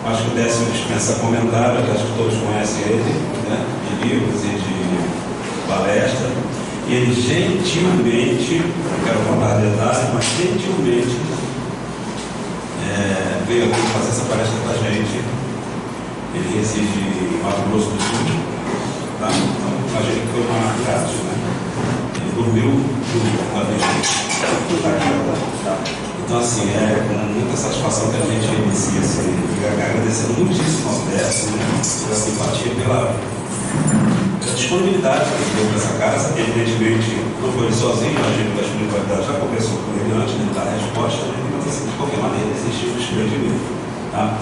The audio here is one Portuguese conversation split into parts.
Acho que o Décio dispensa comentário, acho que todos conhecem ele, né, de livros e de palestra. E ele gentilmente, não quero contar detalhes, mas gentilmente veio aqui fazer essa palestra para a gente. Ele reside em Mato Grosso do Sul, tá? Então a gente foi uma graça, né? Ele dormiu uma vez. Então, assim, é com muita satisfação que a gente inicia esse, agradecendo muitíssimo ao Décio, né, pela simpatia, pela disponibilidade que ele deu para essa casa. Evidentemente, não foi ele sozinho, a gente da espiritualidade já conversou com ele antes de dar a resposta, né, mas assim, de qualquer maneira, existiu um desprendimento, tá?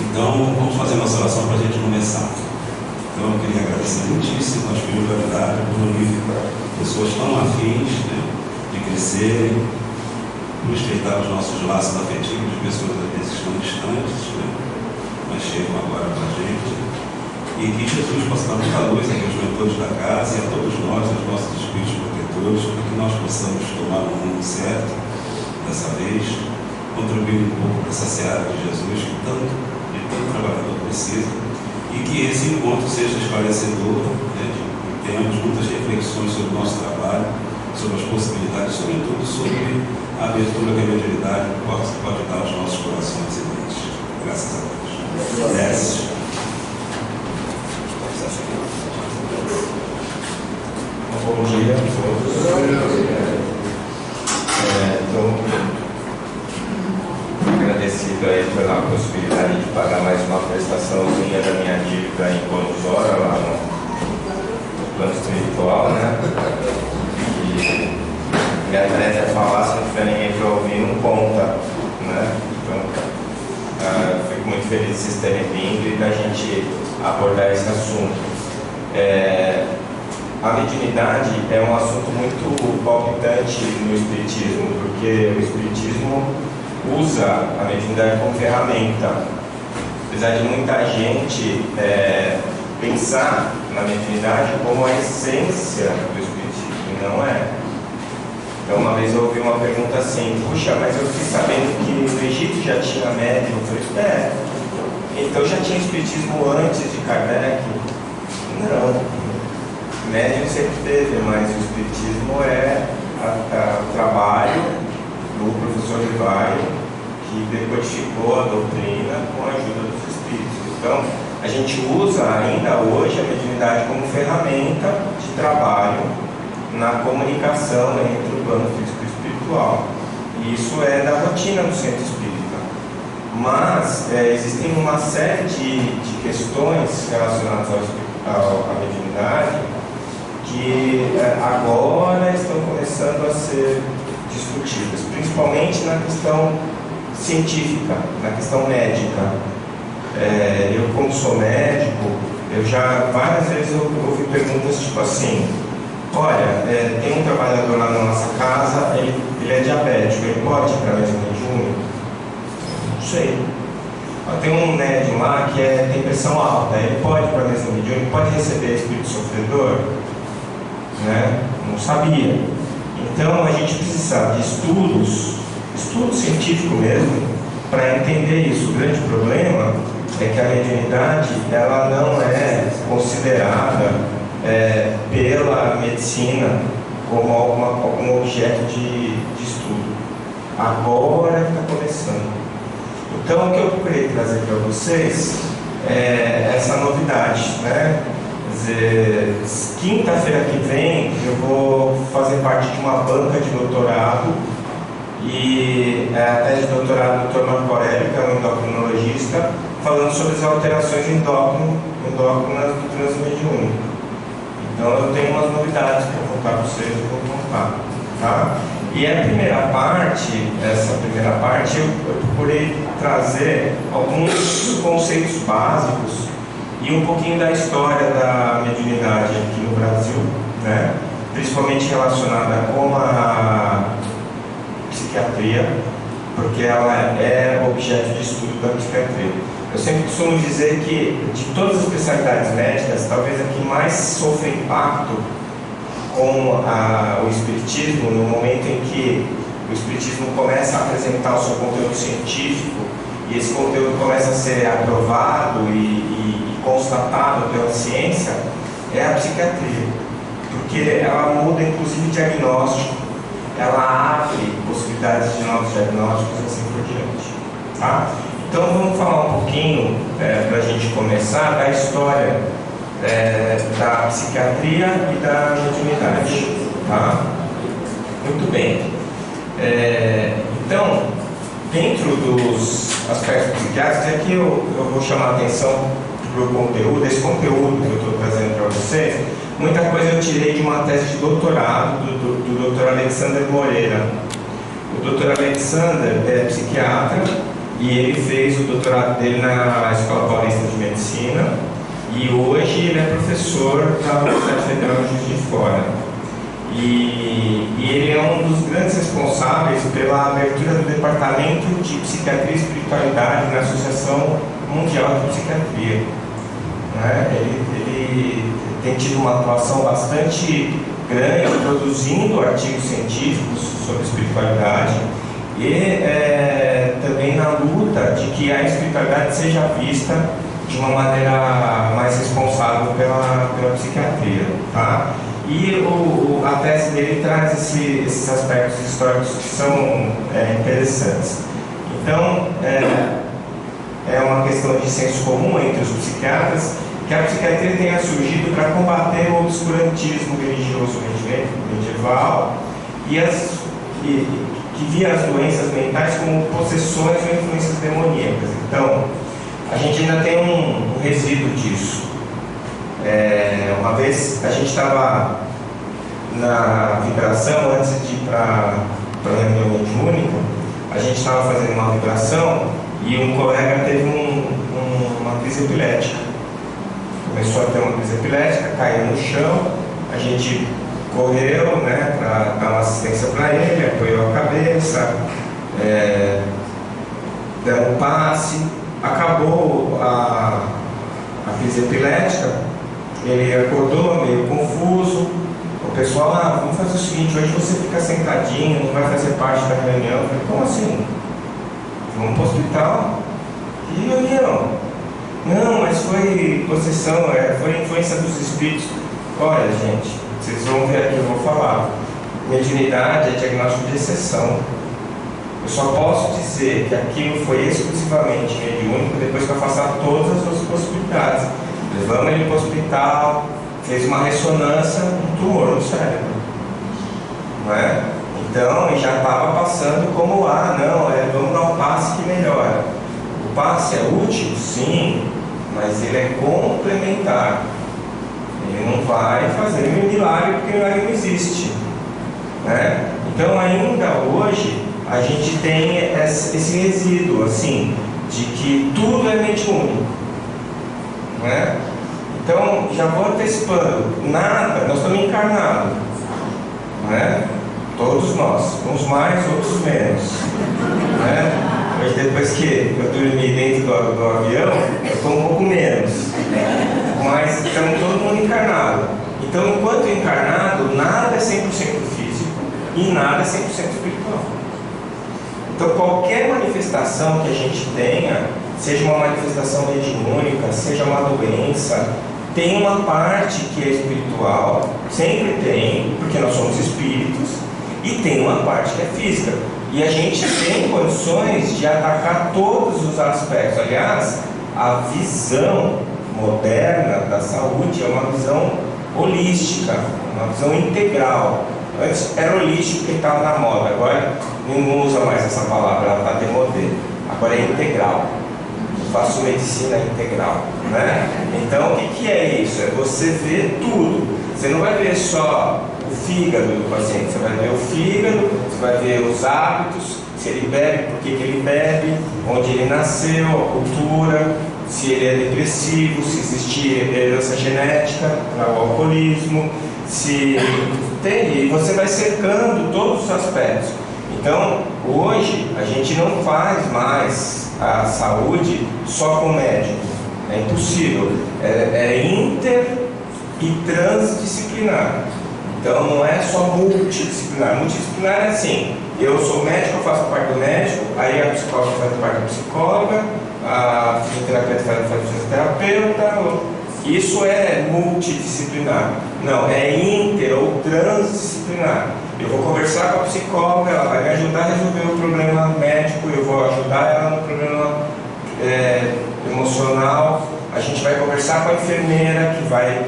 Então, vamos fazer a nossa oração para a gente começar. Então, eu queria agradecer muitíssimo a espiritualidade por unir pessoas tão afins, né, de crescerem, por estreitar os nossos laços afetivos de pessoas às vezes estão distantes, né, mas chegam agora para a gente. E que Jesus possa dar muita luz aqui aos mentores da casa e a todos nós, aos nossos espíritos protetores, para que nós possamos tomar o rumo certo dessa vez, contribuir um pouco para essa seara de Jesus que tanto trabalhador precisa, e que esse encontro seja esclarecedor, né, que tenhamos muitas reflexões sobre o nosso trabalho, sobre as possibilidades, sobretudo sobre a abertura que a mediunidade pode dar aos nossos corações e mentes. Graças a Deus. Décio. Bom dia a todos. Estou agradecido aí pela possibilidade de pagar mais uma prestaçãozinha da minha dívida em Buenos Aires, lá no plano espiritual, né? E a ideia é falar, se não tiver ninguém para ouvir, não conta, né? Então, fico muito feliz de vocês terem vindo e da gente abordar esse assunto. A mediunidade é um assunto muito palpitante no Espiritismo, porque o Espiritismo usa a mediunidade como ferramenta. Apesar de muita gente pensar na mediunidade como a essência do Espiritismo, e não é. Então, uma vez eu ouvi uma pergunta assim: puxa, mas eu fiquei sabendo que no Egito já tinha médium. Eu falei: então já tinha Espiritismo antes de Kardec? Não. Médium sempre teve, mas o Espiritismo é o trabalho do professor Rivaio, que decodificou a doutrina com a ajuda dos Espíritos. Então, a gente usa ainda hoje a mediunidade como ferramenta de trabalho na comunicação entre o plano físico e espiritual. E isso é da rotina do centro espírita. Mas existem uma série de questões relacionadas à mediunidade que agora estão começando a ser discutidas, principalmente na questão científica, na questão médica. Eu, como sou médico, eu já várias vezes ouvi perguntas tipo assim: olha, tem um trabalhador lá na nossa casa, ele é diabético, ele pode ir para a mesa mediúnica? Não sei. Tem um médium lá que tem pressão alta, ele pode ir para a mesa mediúnica, pode receber espírito sofredor? Né? Não sabia. Então a gente precisa de estudo científico mesmo, para entender isso. O grande problema é que a mediunidade ela não é considerada pela medicina como algum objeto de estudo. Agora está começando. Então o que eu procurei trazer para vocês é essa novidade, né? Quer dizer, quinta-feira que vem eu vou fazer parte de uma banca de doutorado, e a tese de doutorado do Dr. Marco Aurélio, que é um endocrinologista, falando sobre as alterações endócrinas do trânsito mediúnico. Então eu tenho umas novidades para contar para vocês, eu vou contar, tá? E essa primeira parte eu procurei trazer alguns conceitos básicos e um pouquinho da história da mediunidade aqui no Brasil, né? Principalmente relacionada com a psiquiatria, porque ela é objeto de estudo da psiquiatria. Eu sempre costumo dizer que, de todas as especialidades médicas, talvez a que mais sofre impacto com o espiritismo, no momento em que o espiritismo começa a apresentar o seu conteúdo científico e esse conteúdo começa a ser aprovado e constatado pela ciência, é a psiquiatria, porque ela muda inclusive o diagnóstico, ela abre possibilidades de novos diagnósticos e assim por diante. Tá? Então vamos falar um pouquinho, para a gente começar, da história da psiquiatria e da mediunidade. Tá? Muito bem. Então, dentro dos aspectos psiquiátricos, aqui eu vou chamar a atenção para o conteúdo, esse conteúdo que eu estou trazendo para vocês. Muita coisa eu tirei de uma tese de doutorado do Dr. Alexander Moreira. O Dr. Alexander é psiquiatra e ele fez o doutorado dele na Escola Paulista de Medicina e hoje ele é professor da Universidade Federal de Juiz de Fora. E ele é um dos grandes responsáveis pela abertura do Departamento de Psiquiatria e Espiritualidade na Associação Mundial de Psiquiatria. Ele tem tido uma atuação bastante grande, produzindo artigos científicos sobre espiritualidade e também na luta de que a espiritualidade seja vista de uma maneira mais responsável pela psiquiatria. Tá? E a tese dele traz esses aspectos históricos que são interessantes. Então, é uma questão de senso comum entre os psiquiatras que a psiquiatria tenha surgido para combater o obscurantismo religioso medieval e que via as doenças mentais como possessões ou influências demoníacas. Então, a gente ainda tem um resíduo disso. Uma vez a gente estava na vibração, antes de ir para a reunião mediúnica, a gente estava fazendo uma vibração e um colega teve uma crise epilética. Começou a ter uma crise epilética, caiu no chão, a gente correu, né, para dar uma assistência para ele, apoiou a cabeça, deu um passe, acabou a crise epilética, ele acordou meio confuso, o pessoal, vamos fazer o seguinte, hoje você fica sentadinho, não vai fazer parte da reunião. Eu falei, como assim? Vamos para o hospital? Que reunião? Não, mas foi possessão, foi influência dos espíritos. Olha, gente, vocês vão ver aqui, eu vou falar. Mediunidade é diagnóstico de exceção. Eu só posso dizer que aquilo foi exclusivamente mediúnico depois que eu afastar todas as outras possibilidades. Levamos ele para o hospital, fez uma ressonância, um tumor no cérebro. Não é? Então, já estava passando como, vamos dar um passe que melhora. O passe é útil, sim, mas ele é complementar. Ele não vai fazer um milagre, porque o milagre não existe. Né? Então, ainda hoje, a gente tem esse resíduo, assim, de que tudo é mediúnico. Né? Então, já vou antecipando, nada, nós estamos encarnados. Né? Todos nós, uns mais, outros menos. Né? Mas depois que eu dormi dentro do avião, eu estou um pouco menos. Mas estamos todo mundo encarnado. Então, enquanto encarnado, nada é 100% físico e nada é 100% espiritual. Então, qualquer manifestação que a gente tenha, seja uma manifestação mediúnica, seja uma doença, tem uma parte que é espiritual, sempre tem, porque nós somos espíritos, e tem uma parte que é física. E a gente tem condições de atacar todos os aspectos. Aliás, a visão moderna da saúde é uma visão holística, uma visão integral. Antes era holístico porque estava na moda, agora ninguém usa mais essa palavra, ela está demodê. Agora é integral. Eu faço medicina integral. Né? Então, o que é isso? É você ver tudo. Você não vai ver só o fígado do paciente, você vai ver o fígado, você vai ver os hábitos, se ele bebe, por que ele bebe, onde ele nasceu, a cultura, se ele é depressivo, se existe herança genética para o alcoolismo, se tem, e você vai cercando todos os aspectos. Então, hoje, a gente não faz mais a saúde só com médico, é impossível, é inter e transdisciplinar. Então não é só multidisciplinar. Multidisciplinar é assim, eu sou médico, eu faço parte do médico, aí Aí a psicóloga faz parte da psicóloga, a fisioterapeuta faz parte do fisioterapeuta. Isso é multidisciplinar. Não, é inter ou transdisciplinar. Eu vou conversar com a psicóloga, ela vai me ajudar a resolver o problema médico, eu vou ajudar ela no problema emocional. A gente vai conversar com a enfermeira que vai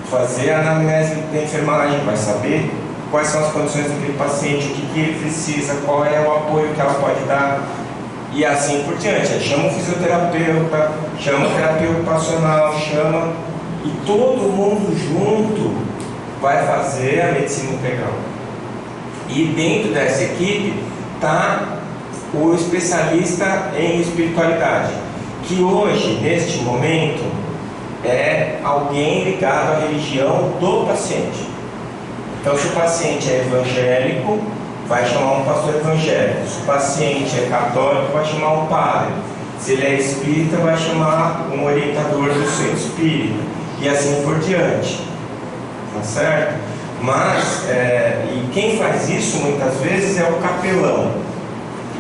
fazer a anamnese da enfermagem, vai saber quais são as condições daquele paciente, o que ele precisa, qual é o apoio que ela pode dar, e assim por diante. Aí chama o fisioterapeuta, chama o terapeuta ocupacional, e todo mundo junto vai fazer a medicina integral. E dentro dessa equipe está o especialista em espiritualidade, que hoje, neste momento, é alguém ligado à religião do paciente. Então, se o paciente é evangélico, vai chamar um pastor evangélico. Se o paciente é católico, vai chamar um padre. Se ele é espírita, vai chamar um orientador do centro espírita. E assim por diante. Tá certo? Mas, e quem faz isso muitas vezes é o capelão.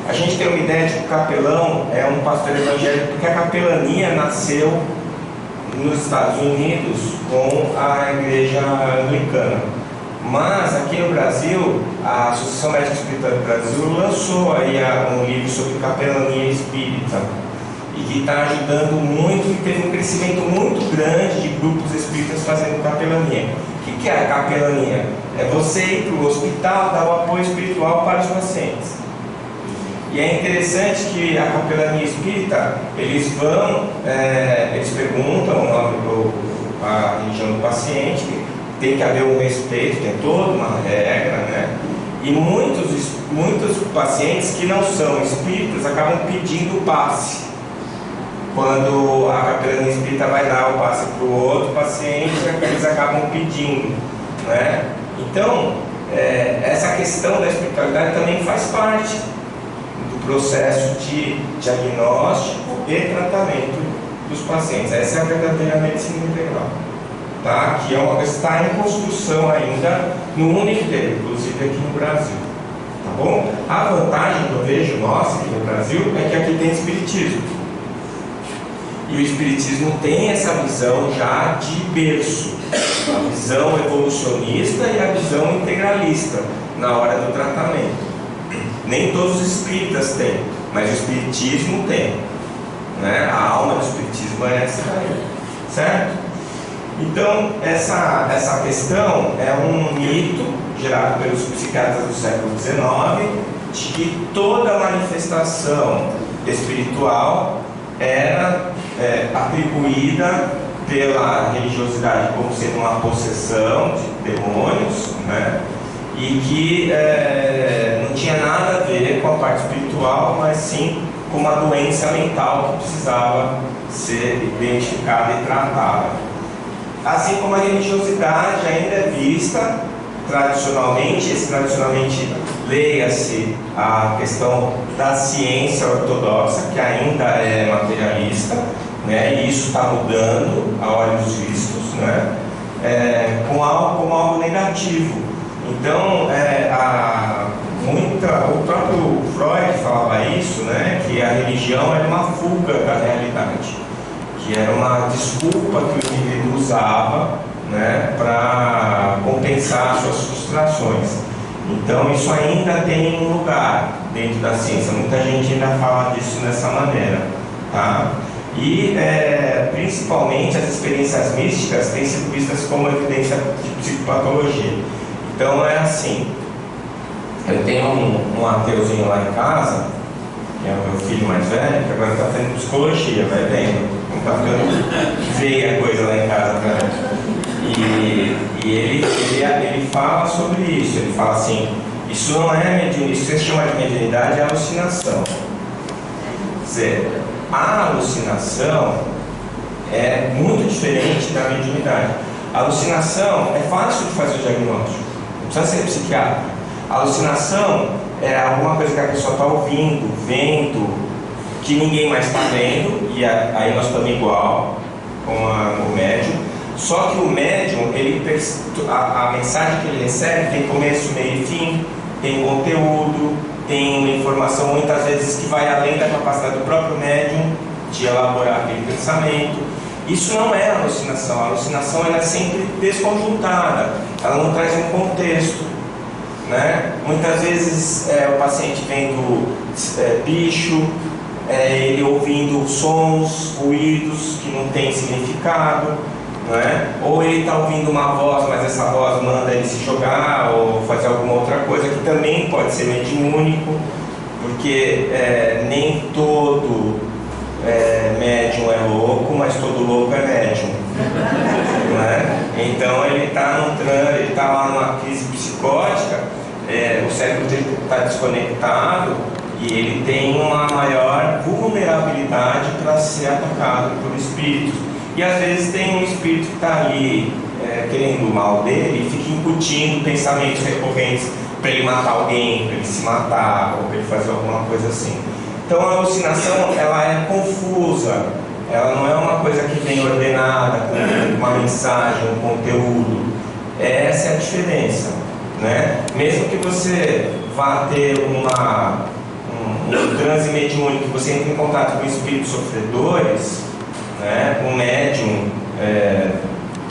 A gente tem uma ideia de que o capelão é um pastor evangélico, porque a capelania nasceu nos Estados Unidos com a igreja anglicana. Mas aqui no Brasil, a Associação Médica Espírita do Brasil lançou aí um livro sobre capelania espírita, e que está ajudando muito, e teve um crescimento muito grande de grupos espíritas fazendo capelania. O que é a capelania? É você ir para o hospital dar o apoio espiritual para os pacientes. E é interessante que a capelania espírita, eles vão, eles perguntam a religião do paciente, tem que haver um respeito, tem toda uma regra, né? E muitos pacientes que não são espíritas acabam pedindo passe. Quando a capelania espírita vai dar o passe para o outro paciente, eles acabam pedindo, né? Então, essa questão da espiritualidade também faz parte do processo de diagnóstico e tratamento dos pacientes. Essa é a verdadeira medicina integral, tá? Que é uma coisa que está em construção ainda no mundo inteiro, inclusive aqui no Brasil, tá bom? A vantagem que eu vejo nossa aqui no Brasil é que aqui tem espiritismo. E o espiritismo tem essa visão já de berço, a visão evolucionista e a visão integralista na hora do tratamento. Nem todos os espíritas têm, mas o espiritismo tem, né? A alma do espiritismo é essa daí, certo? Então, essa questão é um mito gerado pelos psiquiatras do século XIX, de que toda manifestação espiritual era atribuída pela religiosidade como sendo uma possessão de demônios, né? E que não tinha nada a ver com a parte espiritual, mas sim com uma doença mental que precisava ser identificada e tratada. Assim como a religiosidade ainda é vista tradicionalmente, leia-se a questão da ciência ortodoxa, que ainda é materialista, né? E isso está mudando a olhos vistos, né? Como algo negativo. Então, o próprio Freud falava isso, né? Que a religião era uma fuga da realidade, que era uma desculpa que o indivíduo usava, né, para compensar suas frustrações. Então isso ainda tem um lugar dentro da ciência, muita gente ainda fala disso dessa maneira, tá? E principalmente as experiências místicas têm sido vistas como evidência de psicopatologia. Então é assim, eu tenho um ateuzinho lá em casa, que é o meu filho mais velho, que agora está fazendo psicologia, vai vendo, não está ficando feia a coisa lá em casa pra ele. E ele fala sobre isso, ele fala assim, isso não é mediunidade, isso que se chama de mediunidade é alucinação. Quer dizer, a alucinação é muito diferente da mediunidade. A alucinação é fácil de fazer o diagnóstico, não precisa ser psiquiatra. A alucinação é alguma coisa que a pessoa está ouvindo, vendo, que ninguém mais está vendo, e aí nós estamos igual com o médium. Só que o médium, a mensagem que ele recebe tem começo, meio e fim, tem conteúdo, tem uma informação muitas vezes que vai além da capacidade do próprio médium de elaborar aquele pensamento. Isso não é alucinação. A alucinação ela é sempre desconjuntada, ela não traz um contexto, né? Muitas vezes o paciente vendo bicho, ele ouvindo sons, ruídos que não tem significado, não é? Ou ele está ouvindo uma voz, mas essa voz manda ele se jogar ou fazer alguma outra coisa, que também pode ser mediúnico, porque nem todo médium é louco, mas todo louco é médium, não é? Então ele está num transe, ele está lá numa crise psicótica, o cérebro dele está desconectado e ele tem uma maior vulnerabilidade para ser atacado por espíritos. E às vezes tem um espírito que está ali querendo o mal dele e fica incutindo pensamentos recorrentes para ele matar alguém, para ele se matar ou para ele fazer alguma coisa assim. Então a alucinação ela é confusa, ela não é uma coisa que vem ordenada, com uma mensagem, um conteúdo. Essa é a diferença, né? Mesmo que você vá ter um transe mediúnico, que você entre em contato com espíritos sofredores, né? Um médium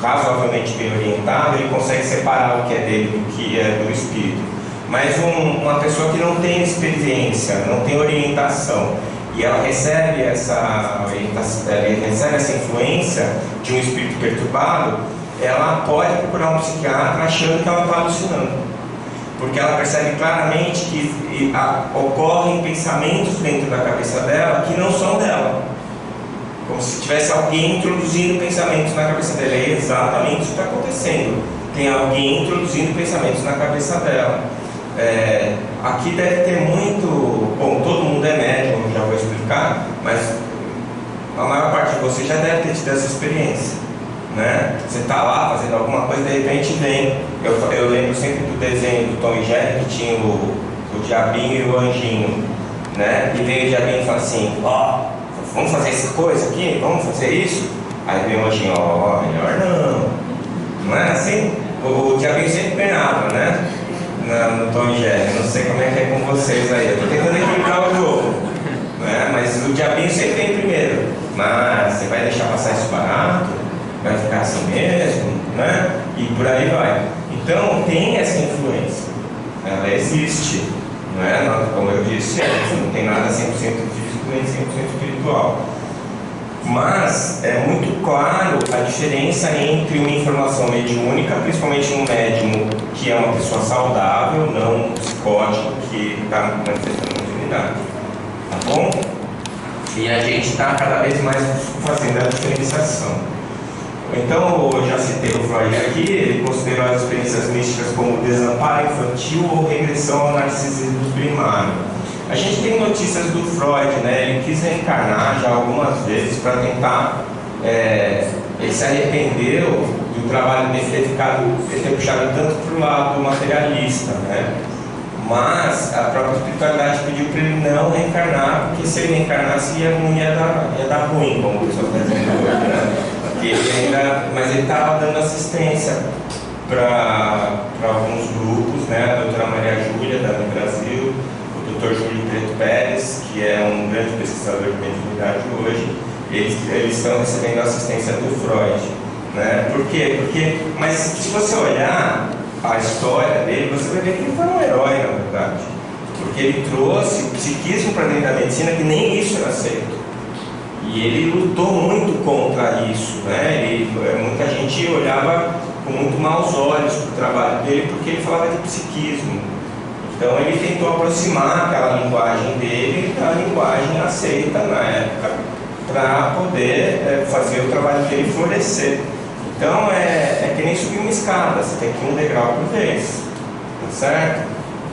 razoavelmente bem orientado, ele consegue separar o que é dele do que é do espírito. Mas uma pessoa que não tem experiência, não tem orientação, e ela recebe essa orientação, recebe essa influência de um espírito perturbado, ela pode procurar um psiquiatra achando que ela está alucinando, porque ela percebe claramente que ocorrem pensamentos dentro da cabeça dela que não são dela, como se tivesse alguém introduzindo pensamentos na cabeça dela. É exatamente isso que está acontecendo, tem alguém introduzindo pensamentos na cabeça dela. Aqui deve ter muito... Bom, todo mundo é médium, já vou explicar, mas a maior parte de vocês já deve ter tido essa experiência, né? Você está lá fazendo alguma coisa e de repente vem... Eu lembro sempre do desenho do Tom e Jerry, que tinha o diabinho e o anjinho, né? E veio o diabinho e fala assim: vamos fazer essa coisa aqui? Vamos fazer isso? Aí vem o anjinho: melhor não é assim? O diabinho sempre ganhava, né? No Tom e Jerry, não sei como é que é com vocês aí, eu tô tentando equilibrar o jogo, né? Mas o diabinho sempre vem primeiro. Mas você vai deixar passar isso barato? Vai ficar assim mesmo, né? E por aí vai. Então tem essa influência, ela existe, não é? Como eu disse, não tem nada 100% físico nem 100% espiritual. Mas é muito claro a diferença entre uma informação mediúnica, principalmente um médium que é uma pessoa saudável, não um psicótico que está manifestando mediunidade, tá bom? E a gente está cada vez mais fazendo a diferenciação. Então, eu já citei o Freud aqui, ele considerou as experiências místicas como desamparo infantil ou regressão ao narcisismo primário. A gente tem notícias do Freud, né? Ele quis reencarnar já algumas vezes para tentar... ele se arrependeu do trabalho dele ter puxado tanto para o lado materialista, né? Mas a própria espiritualidade pediu para ele não reencarnar, porque se ele reencarnasse ia dar ruim, como o pessoal está dizendo hoje, né? Mas ele estava dando assistência para alguns grupos, né? A doutora Maria Júlia, da do Brasil, o doutor Júlio Preto Pérez, que é um grande pesquisador de mediunidade hoje, eles estão recebendo a assistência do Freud, né? Por quê? Mas se você olhar a história dele, você vai ver que ele foi um herói, na verdade, porque ele trouxe o psiquismo para dentro da medicina, que nem isso era aceito. E ele lutou muito contra isso, né? Muita gente olhava com muito maus olhos para o trabalho dele, porque ele falava de psiquismo. Então ele tentou aproximar aquela linguagem dele da linguagem aceita na época, para poder fazer o trabalho dele florescer. Então é que nem subir uma escada, você tem que ir um degrau por vez, tá certo?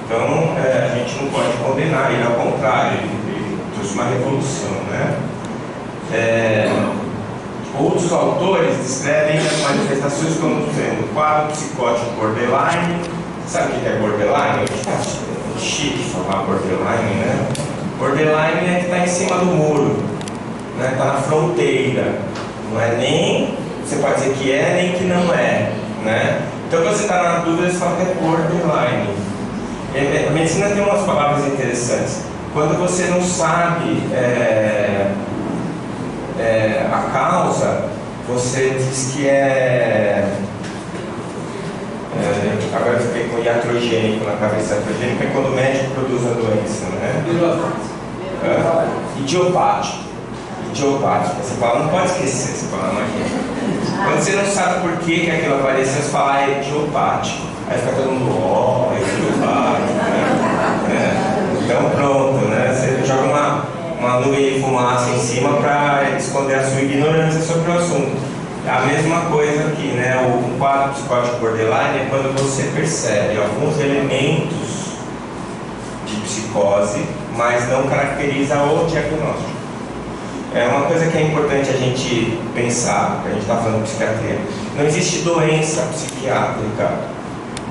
Então a gente não pode condenar ele, ao contrário, ele trouxe uma revolução, né? Outros autores descrevem as manifestações como sendo quadro psicótico borderline. Sabe o que é borderline? É chique falar borderline, né? Borderline é que está em cima do muro, né? Está na fronteira. Não é nem, você pode dizer que é, nem que não é, né? Então quando você está na dúvida, você fala que é borderline. A medicina tem umas palavras interessantes. Quando você não sabe a causa, você diz que agora eu fiquei com iatrogênico na cabeça. Iatrogênico é quando o médico produz a doença, né? Idiopático. Você fala, não pode esquecer, você fala, imagina. Quando você não sabe por que aquilo apareceu, você fala, é idiopático. Aí fica todo mundo, é idiopático, né? Então pronto, né? Você joga uma nuvem de fumaça em cima para esconder a sua ignorância sobre o assunto. A mesma coisa aqui, né? O quadro psicótico borderline é quando você percebe alguns elementos de psicose, mas não caracteriza o diagnóstico. É uma coisa que é importante a gente pensar, que a gente está falando de psiquiatria. Não existe doença psiquiátrica,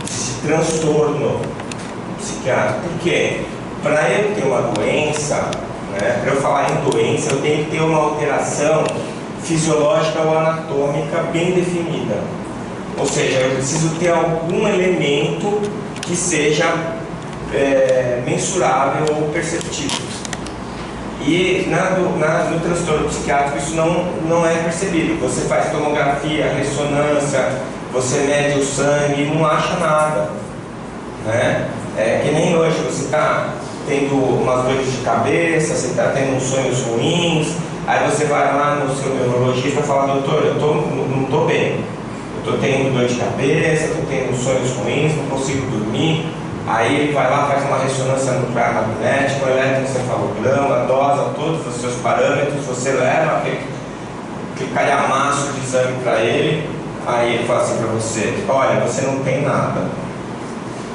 existe transtorno psiquiátrico. Por quê? Para eu ter uma doença, né, para eu falar em doença, eu tenho que ter uma alteração fisiológica ou anatômica bem definida. Ou seja, eu preciso ter algum elemento que seja mensurável ou perceptível. E no transtorno psiquiátrico isso não é percebido. Você faz tomografia, ressonância, você mede o sangue e não acha nada, né? É que nem hoje, você está tendo umas dores de cabeça, você está tendo uns sonhos ruins, aí você vai lá no seu neurologista e fala, doutor, não estou bem, eu estou tendo dor de cabeça, estou tendo sonhos ruins, não consigo dormir. Aí ele vai lá, faz uma ressonância nuclear magnética, um eletroencefalograma, dosa todos os seus parâmetros, você leva aquele calhamaço de exame para ele, aí ele fala assim para você, olha, você não tem nada.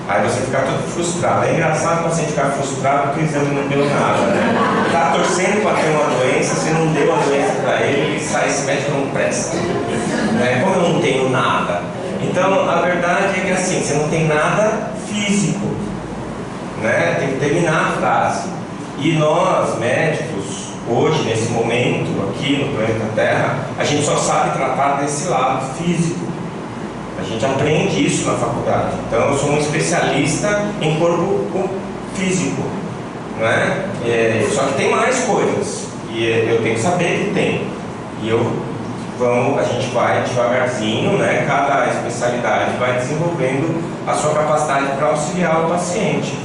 Aí você fica todo frustrado. É engraçado você ficar frustrado porque o exame não deu nada, né? Tá torcendo para ter uma doença, você não deu a doença para ele, ele sai, esse médico não presta. Né? Como eu não tenho nada? Então, a verdade é que assim, você não tem nada físico, né? Tem que terminar a frase. E nós, médicos, hoje, nesse momento, aqui no planeta Terra, a gente só sabe tratar desse lado físico. A gente aprende isso na faculdade. Então, eu sou um especialista em corpo físico, né? Só que tem mais coisas, e eu tenho que saber que tem. E a gente vai devagarzinho, né? Cada especialidade vai desenvolvendo a sua capacidade para auxiliar o paciente,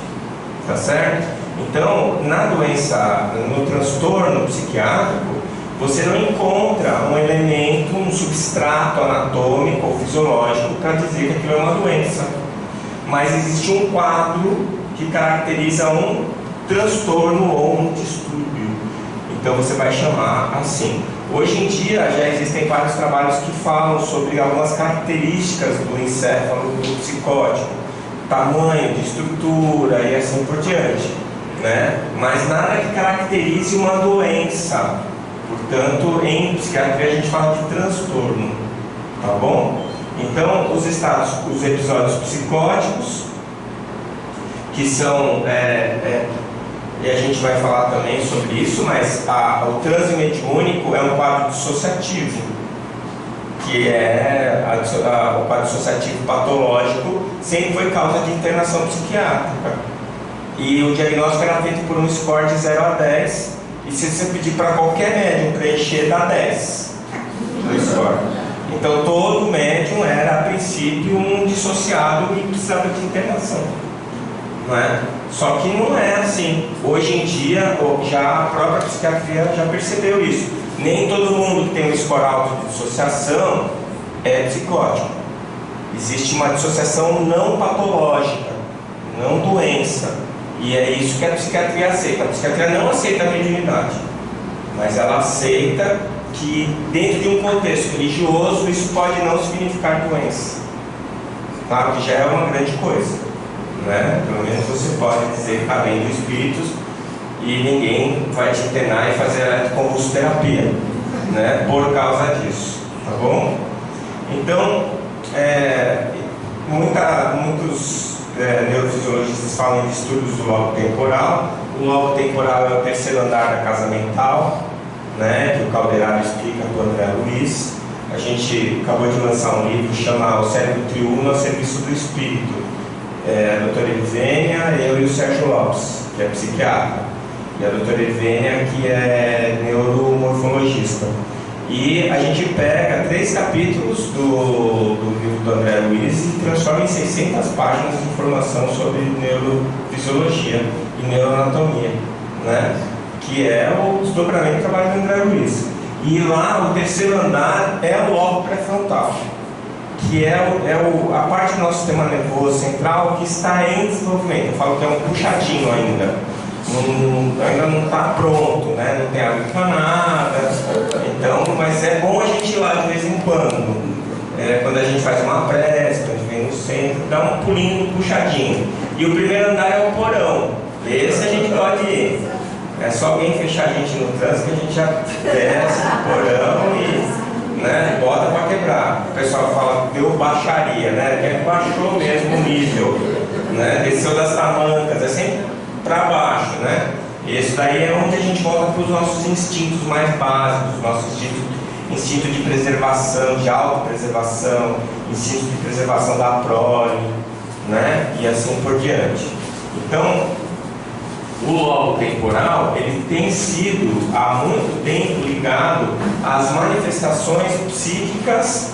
tá certo? Então, na doença, no transtorno psiquiátrico, você não encontra um elemento, um substrato anatômico ou fisiológico para dizer que aquilo é uma doença, mas existe um quadro que caracteriza um transtorno ou um distúrbio. Então você vai chamar assim. Hoje em dia já existem vários trabalhos que falam sobre algumas características do encéfalo do psicótico, tamanho, de estrutura e assim por diante, né? Mas nada que caracterize uma doença. Portanto, em psiquiatria a gente fala de transtorno, tá bom? Então, os episódios psicóticos, que são, e a gente vai falar também sobre isso, mas o transe mediúnico é um quadro dissociativo, que o quadro dissociativo patológico sempre foi causa de internação psiquiátrica. E o diagnóstico era feito por um score de 0 a 10, e se você pedir para qualquer médium preencher, dá 10 no score. Então todo médium era a princípio um dissociado e precisava de internação, não é? Só que não é assim. Hoje em dia já a própria psiquiatria já percebeu isso. Nem todo mundo que tem um score alto de dissociação é psicótico. Existe uma dissociação não patológica, não doença. E é isso que a psiquiatria aceita. A psiquiatria não aceita a mediunidade, mas ela aceita que dentro de um contexto religioso isso pode não significar doença, tá? Que já é uma grande coisa, né? Pelo menos você pode dizer que está vendo espíritos e ninguém vai te internar e fazer eletroconvulsoterapia, né? Por causa disso, tá bom? Então, muitos neurofisiologistas falam em distúrbios do lobo temporal. O lobo temporal é o terceiro andar da casa mental, né, que o Calderaro explica do André Luiz. A gente acabou de lançar um livro chamado O Cérebro Triuno ao Serviço do Espírito. a doutora Evênia, eu e o Sérgio Lopes, que é psiquiatra, e a doutora Evênia, que é neuromorfologista. E a gente pega 3 capítulos do livro do André Luiz e transforma em 600 páginas de informação sobre neurofisiologia e neuroanatomia, né? Que é o desdobramento do trabalho do André Luiz. E lá, o terceiro andar é o lobo pré-frontal, que é a parte do nosso sistema nervoso central que está em desenvolvimento. Eu falo que é um puxadinho ainda. Ainda não está pronto, né? Não tem água encanada. Então, mas é bom a gente ir lá de vez em quando. Quando a gente faz uma prece, quando a gente vem no centro, dá um pulinho, puxadinho. E o primeiro andar é o porão. Esse a gente pode ir. É só alguém fechar a gente no trânsito que a gente já desce no porão e, né, bota para quebrar. O pessoal fala, deu baixaria, né? Que baixou mesmo o nível, né? Desceu das tamancas, é sempre para baixo, né? Esse daí é onde a gente volta para os nossos instintos mais básicos, nosso instinto de preservação, de autopreservação, instinto de preservação da prole, né? E assim por diante. Então, o lobo temporal, ele tem sido há muito tempo ligado às manifestações psíquicas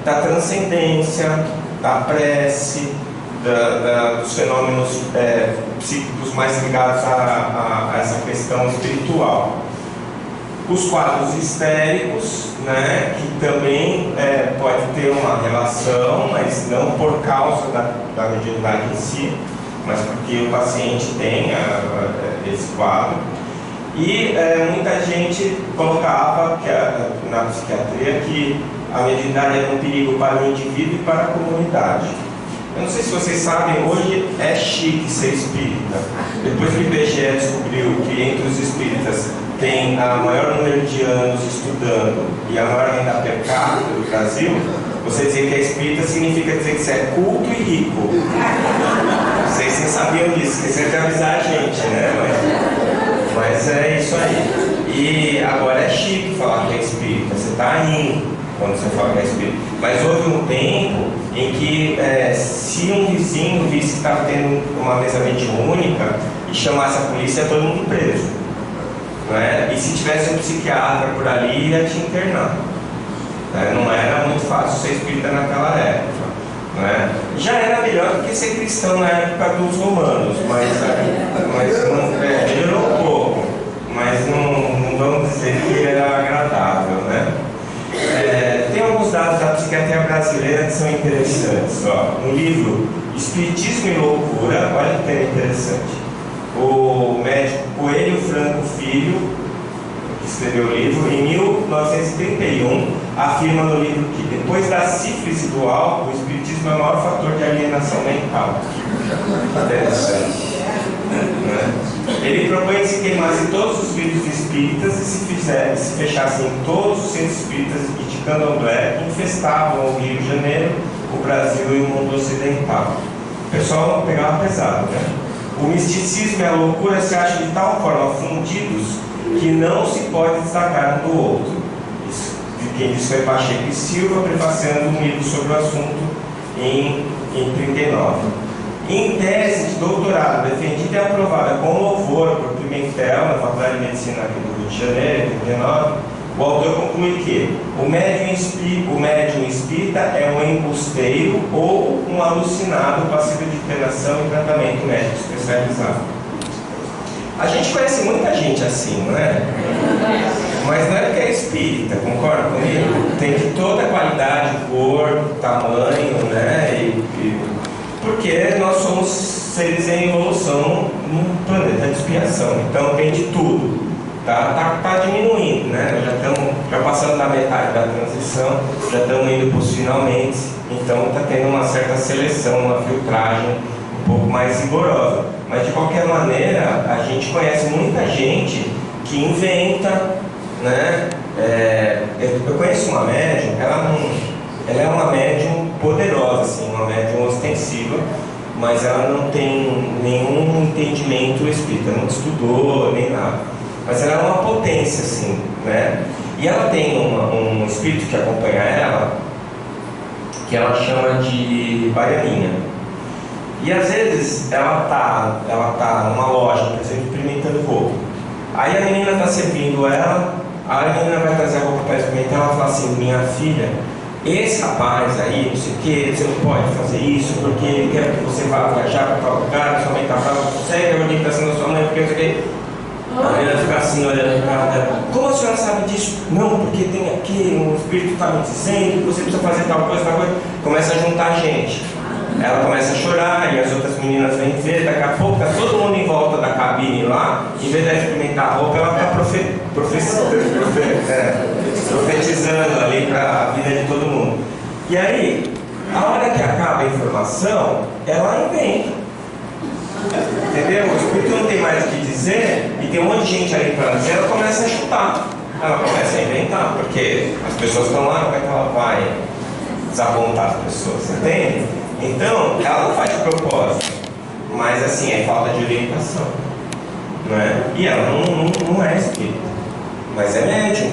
da transcendência, da prece, dos fenômenos psíquicos mais ligados a essa questão espiritual. Os quadros histéricos, né, que também pode ter uma relação, mas não por causa da mediunidade em si, mas porque o paciente tem esse quadro. E muita gente colocava na psiquiatria que a mediunidade era um perigo para o indivíduo e para a comunidade. Eu não sei se vocês sabem, hoje é chique ser espírita. Depois que o IBGE descobriu que entre os espíritas tem a maior número de anos estudando e a maior renda per capita do Brasil, você dizer que é espírita significa dizer que você é culto e rico. Vocês nem sabiam disso, que você tem que avisar a gente, né? Mas é isso aí. E agora é chique falar que é espírita, você está rindo quando você fala que é espírita. Mas houve um tempo em que se um vizinho visse que estava tendo uma mesa mediúnica e chamasse a polícia, todo mundo preso, não é? E se tivesse um psiquiatra por ali, ia te internar, né? Não era muito fácil ser espírita naquela época, não é? Já era melhor do que ser cristão na época dos romanos, mas melhorou um pouco, mas não vamos dizer que era agradável, né? Tem alguns dados da psiquiatria brasileira que são interessantes. No livro Espiritismo e Loucura, olha que tema interessante. O médico Coelho Franco Filho, que escreveu o livro, em 1931, afirma no livro que depois da sífilis e do álcool, o espiritismo é o maior fator de alienação mental. Interessante. Ele propõe que se queimassem todos os livros espíritas e se fechassem todos os centros espíritas de candomblé que infestavam o Rio de Janeiro, o Brasil e o mundo ocidental. O pessoal pegava pesado, né? O misticismo e a loucura se acham de tal forma fundidos que não se pode destacar um do outro. Isso, quem disse foi Pacheco e Silva, prefaciando um livro sobre o assunto em 1939. Em tese de doutorado, defendida e aprovada com louvor por Pimentel, na Faculdade de Medicina aqui do Rio de Janeiro, em 1939, o autor conclui que o médium espírita é um embusteiro ou um alucinado passível de internação e tratamento médico especializado. A gente conhece muita gente assim, não é? Mas não é porque é espírita, concorda comigo? Tem que toda a qualidade, cor, tamanho, né? Porque nós somos seres em evolução num planeta de expiação, então tem de tudo. Tá diminuindo, né? Já passando da metade da transição, já estamos indo para os finalmente, então está tendo uma certa seleção, uma filtragem um pouco mais rigorosa. Mas de qualquer maneira, a gente conhece muita gente que inventa, né? Eu conheço uma médium, ela é uma médium poderosa, assim, uma médium ostensiva, mas ela não tem nenhum entendimento espírita, não estudou nem nada. Mas ela é uma potência, assim, né? E ela tem um espírito que acompanha ela, que ela chama de baianinha. E às vezes ela tá numa loja, por exemplo, experimentando roupa. Aí a menina está servindo ela, aí a menina vai trazer a roupa para experimentar, ela fala assim: minha filha, esse rapaz aí, não sei o que, você não pode fazer isso porque ele quer que você vá viajar para tal lugar, sua mãe está brava, segue a orientação da sua mãe, porque não sei o que. A menina fica assim olhando para cara dela: como a senhora sabe disso? Não, porque tem aqui, um espírito está me dizendo que você precisa fazer tal coisa, tal coisa. Começa a juntar gente. Ela começa a chorar e as outras meninas vêm ver, daqui a pouco está todo mundo em volta da cabine lá, em vez de experimentar a roupa, ela está profetizando ali para a vida de todo mundo. E aí, a hora que acaba a informação, ela inventa. Entendeu? O espírito não tem mais o que dizer e tem um monte de gente ali para dizer, ela começa a chutar, ela começa a inventar, porque as pessoas estão lá, como é que ela vai desapontar as pessoas, entende? Então, ela não faz de propósito, mas assim, é falta de orientação, não é? E ela não é espírita, mas é médium,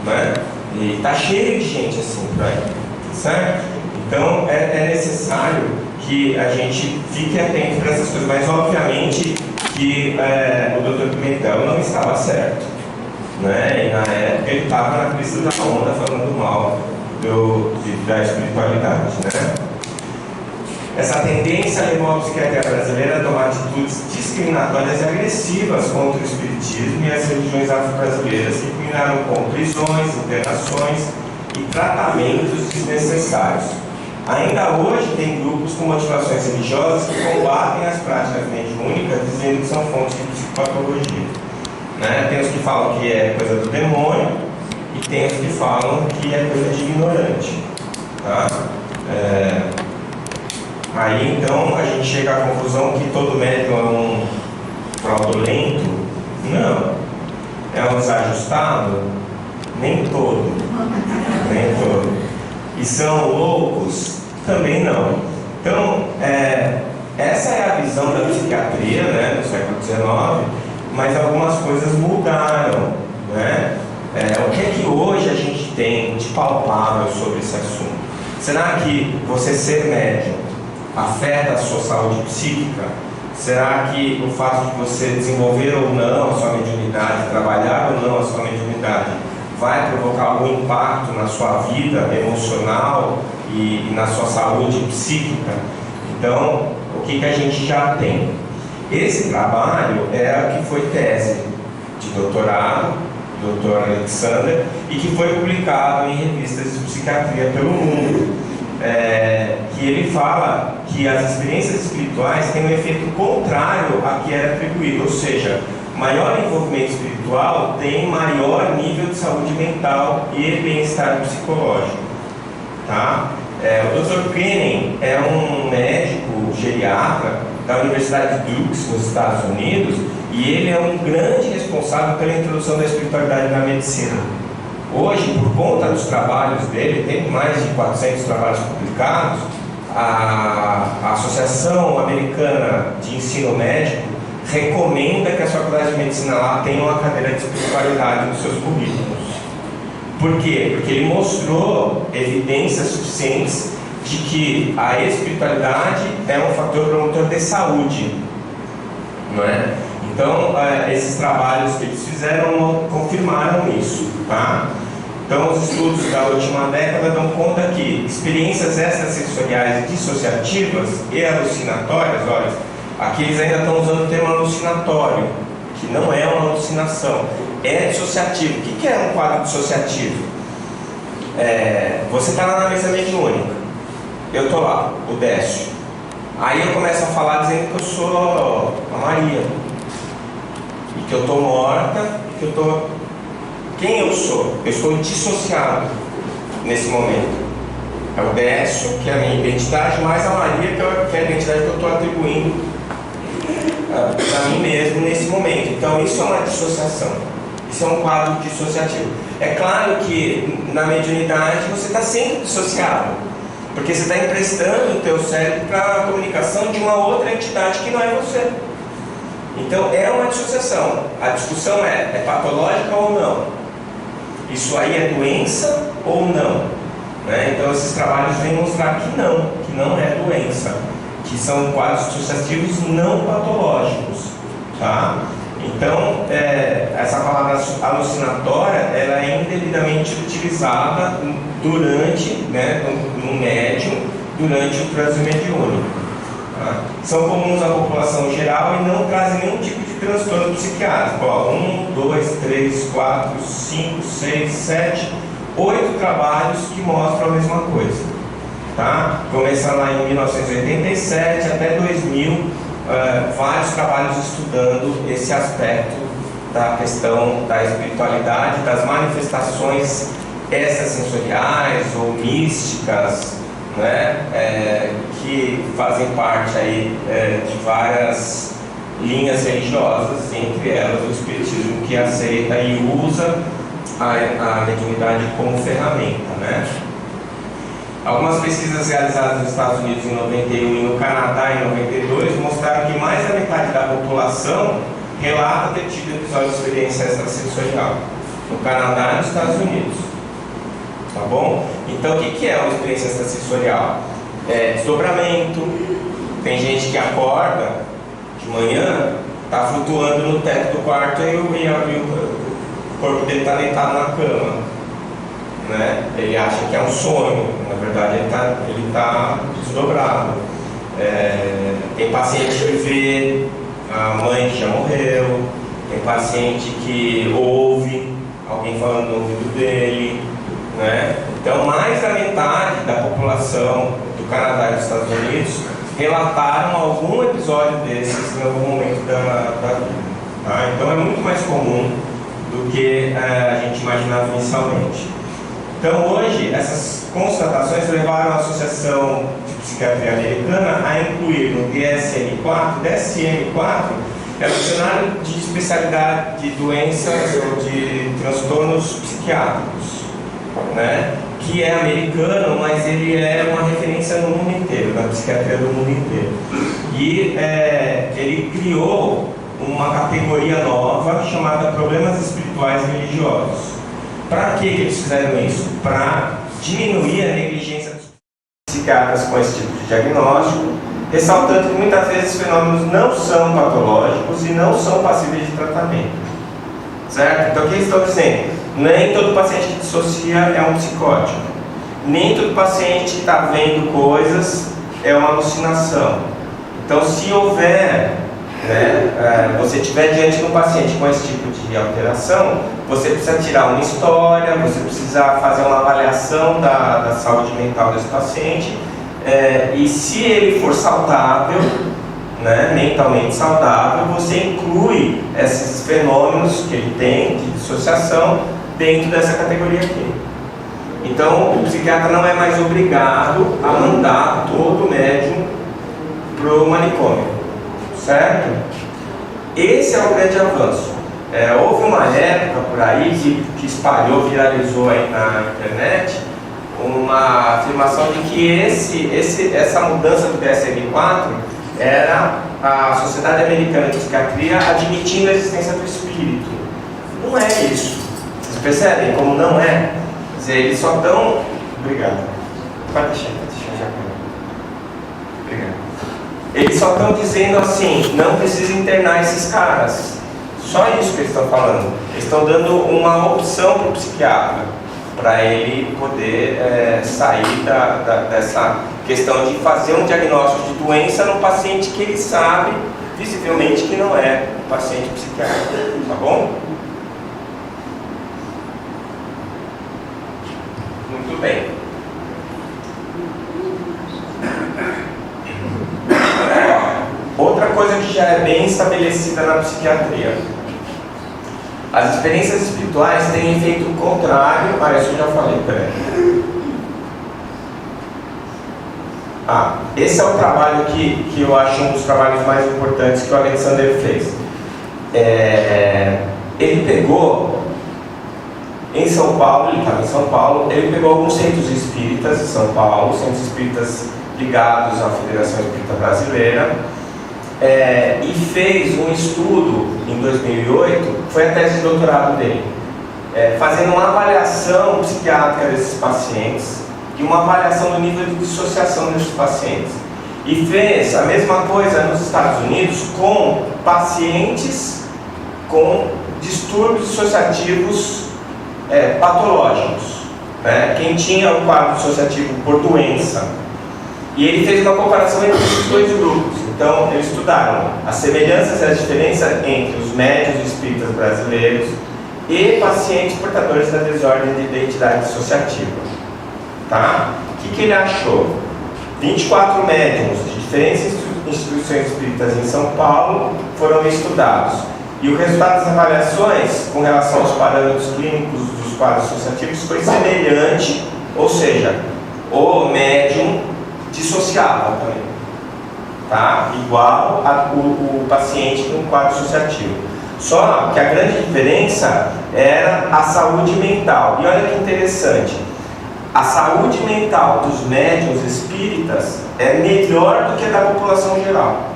não é? E tá cheio de gente assim por aí, certo? Então, é necessário que a gente fique atento para essas coisas, mas obviamente que o Dr. Pimentel não estava certo, né? E na época ele estava na crista da onda falando mal da espiritualidade, né? Essa tendência levou a psiquiatria brasileira a tomar atitudes discriminatórias e agressivas contra o espiritismo e as religiões afro-brasileiras, que culminaram com prisões, internações e tratamentos desnecessários. Ainda hoje tem grupos com motivações religiosas que combatem as práticas mediúnicas, dizendo que são fontes de psicopatologia. Né? Tem os que falam que é coisa do demônio e tem os que falam que é coisa de ignorante. Tá? Aí então a gente chega à conclusão que todo médium é um fraudulento? Não. É um desajustado? Nem todo. Nem todo. E são loucos? Também não. Então, essa é a visão da psiquiatria, né, do século XIX, mas algumas coisas mudaram, né? O que é que hoje a gente tem de palpável sobre esse assunto? Será que você ser médium afeta a sua saúde psíquica? Será que o fato de você desenvolver ou não a sua mediunidade, trabalhar ou não a sua mediunidade, vai provocar algum impacto na sua vida emocional e na sua saúde psíquica? Então, o que a gente já tem? Esse trabalho é o que foi tese de doutorado, Dr. Alexander, e que foi publicado em revistas de psiquiatria pelo mundo. Que ele fala que as experiências espirituais têm um efeito contrário a que era atribuído, ou seja, maior envolvimento espiritual tem maior nível de saúde mental e bem-estar psicológico. Tá? O Dr. Kennan é um médico geriatra da Universidade de Duke, nos Estados Unidos, e ele é um grande responsável pela introdução da espiritualidade na medicina. Hoje, por conta dos trabalhos dele, tem mais de 400 trabalhos publicados, a Associação Americana de Ensino Médico recomenda que as faculdades de medicina lá tenham uma cadeira de espiritualidade nos seus currículos. Por quê? Porque ele mostrou evidências suficientes de que a espiritualidade é um fator promotor de saúde, não é? Então, esses trabalhos que eles fizeram confirmaram isso, tá? Então, os estudos da última década dão conta que experiências extrasensoriais dissociativas e alucinatórias, olha, aqui eles ainda estão usando o termo alucinatório, que não é uma alucinação, é dissociativo. O que é um quadro dissociativo? Você está lá na mesa mediúnica, eu estou lá, o Décio. Aí eu começo a falar dizendo que eu sou a Maria, e que eu estou morta, e que eu estou... Quem eu sou? Eu estou dissociado nesse momento. É o Décio, que é a minha identidade, mais a Maria, que é a identidade que eu estou atribuindo para mim mesmo nesse momento. Então isso é uma dissociação. Isso é um quadro dissociativo. É claro que na mediunidade você está sempre dissociado, porque você está emprestando o teu cérebro para a comunicação de uma outra entidade que não é você. Então é uma dissociação. A discussão é patológica ou não? Isso aí é doença ou não? Né? Então esses trabalhos vêm mostrar que não é doença. que são quadros dissociativos não patológicos, tá? Então, essa palavra alucinatória, ela é indevidamente utilizada durante, né, no médium, durante o transe mediúnico. Tá? São comuns à população geral e não trazem nenhum tipo de transtorno psiquiátrico. 1, 2, 3, 4, 5, 6, 7, 8 trabalhos que mostram a mesma coisa. Tá? Começa lá em 1987 até 2000. Vários trabalhos estudando esse aspecto da questão da espiritualidade, das manifestações extrasensoriais ou místicas, né, que fazem parte aí, de várias linhas religiosas, entre elas o espiritismo, que aceita e usa a mediunidade como ferramenta, né? Algumas pesquisas realizadas nos Estados Unidos em 91 e no Canadá em 92 mostraram que mais da metade da população relata ter tido episódio de experiência extrasensorial. No Canadá e nos Estados Unidos. Tá bom? Então, o que é uma experiência extrasensorial? Desdobramento. Tem gente que acorda de manhã, está flutuando no teto do quarto e o corpo dele está deitado na cama. Né? Ele acha que é um sonho, na verdade ele tá desdobrado. Tem paciente que vê a mãe que já morreu, tem paciente que ouve alguém falando no ouvido dele, né? Então, mais da metade da população do Canadá e dos Estados Unidos relataram algum episódio desses em algum momento da vida. Tá? Então, é muito mais comum do que a gente imaginava inicialmente. Então, hoje, essas constatações levaram a Associação de Psiquiatria Americana a incluir no DSM-4 é o Dicionário de Especialidade de Doenças ou de Transtornos Psiquiátricos, né? Que é americano, mas ele é uma referência no mundo inteiro, na psiquiatria do mundo inteiro. E ele criou uma categoria nova chamada Problemas Espirituais e Religiosos. Para que eles fizeram isso? Para diminuir a negligência dos psiquiatras com esse tipo de diagnóstico, ressaltando que muitas vezes os fenômenos não são patológicos e não são passíveis de tratamento. Certo? Então o que eles estão dizendo? Nem todo paciente que dissocia é um psicótico. Nem todo paciente que está vendo coisas é uma alucinação. Então, se houver, você estiver diante de um paciente com esse tipo de alteração, você precisa tirar uma história, você precisa fazer uma avaliação da saúde mental desse paciente, e se ele for saudável, né, mentalmente saudável, você inclui esses fenômenos que ele tem de dissociação dentro dessa categoria aqui. Então, o psiquiatra não é mais obrigado a mandar todo o médium para o manicômio, certo? Esse é o grande avanço. Houve uma época por aí que espalhou, viralizou aí na internet, uma afirmação de que essa mudança do DSM-4 era a Sociedade Americana de Psiquiatria admitindo a existência do espírito. Não é isso. Vocês percebem como não é? Quer dizer, eles só estão... Obrigado. Pode deixar já. Obrigado. Eles só estão dizendo assim, não precisa internar esses caras. Só isso que eles estão falando. Eles estão dando uma opção para o psiquiatra, para ele poder sair dessa questão de fazer um diagnóstico de doença no paciente que ele sabe, visivelmente, que não é paciente psiquiátrico. Tá bom? Muito bem. Outra coisa que já é bem estabelecida na psiquiatria: as experiências espirituais têm efeito contrário a isso que eu já falei. Esse é o trabalho que eu acho um dos trabalhos mais importantes que o Alexander fez. Ele pegou em São Paulo, ele estava em São Paulo, ele pegou alguns centros espíritas de São Paulo, centros espíritas ligados à Federação Espírita Brasileira, e fez um estudo em 2008, foi a tese de doutorado dele, fazendo uma avaliação psiquiátrica desses pacientes e uma avaliação do nível de dissociação desses pacientes. e fez a mesma coisa nos Estados Unidos com pacientes com distúrbios dissociativos patológicos, né? Quem tinha o quadro dissociativo por doença. E ele fez uma comparação entre esses dois grupos. Então, eles estudaram as semelhanças e as diferenças entre os médiuns espíritas brasileiros e pacientes portadores da desordem de identidade dissociativa. Tá? O que ele achou? 24 médiuns de diferentes instituições espíritas em São Paulo foram estudados. E o resultado das avaliações com relação aos parâmetros clínicos dos quadros dissociativos foi semelhante, ou seja, o médium dissociava também, tá? Igual o paciente com quadro dissociativo. Só que a grande diferença era a saúde mental. E olha que interessante, a saúde mental dos médiuns espíritas é melhor do que a da população geral.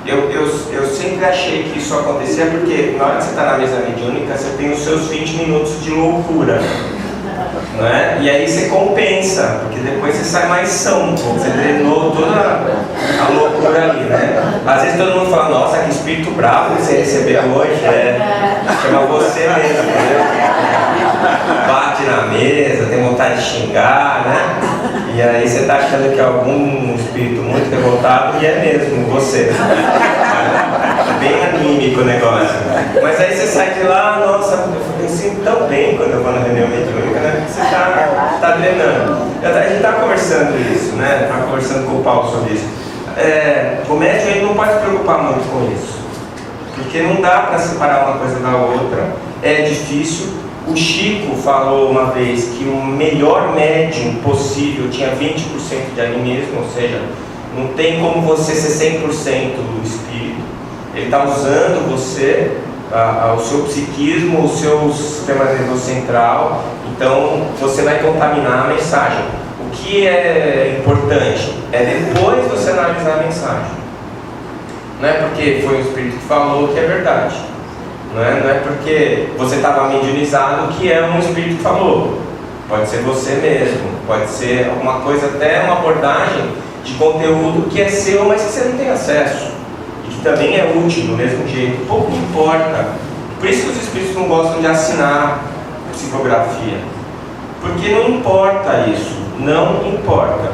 Eu sempre achei que isso acontecia porque na hora que você está na mesa mediúnica, você tem os seus 20 minutos de loucura, não é? E aí você compensa, porque depois você sai mais são, você treinou toda a loucura ali, né? Às vezes todo mundo fala, nossa, que espírito bravo que você recebeu hoje, chama você mesmo, entendeu? Bate na mesa, tem vontade de xingar, né? E aí você está achando que é algum espírito muito revoltado, e é mesmo você. Bem anímico o negócio. Mas aí você sai de lá, nossa, eu me sinto tão bem quando eu vou na reunião mediúnica, né? Porque você está drenando. A gente está conversando isso, né? Está conversando com o Paulo sobre isso. O médium ele não pode se preocupar muito com isso, porque não dá para separar uma coisa da outra. É difícil. O Chico falou uma vez que o melhor médium possível tinha 20% de animismo, ou seja, não tem como você ser 100% espírito. Ele está usando você, o seu psiquismo, o seu sistema nervoso central, então você vai contaminar a mensagem. O que é importante é depois você analisar a mensagem. Não é porque foi o espírito que falou que é verdade. Não é porque você estava mediunizado que é um espírito que falou. Pode ser você mesmo, pode ser alguma coisa, até uma abordagem de conteúdo que é seu, mas que você não tem acesso. E que também é útil do mesmo jeito. Pouco importa. Por isso que os espíritos não gostam de assinar psicografia. Porque não importa isso. Não importa.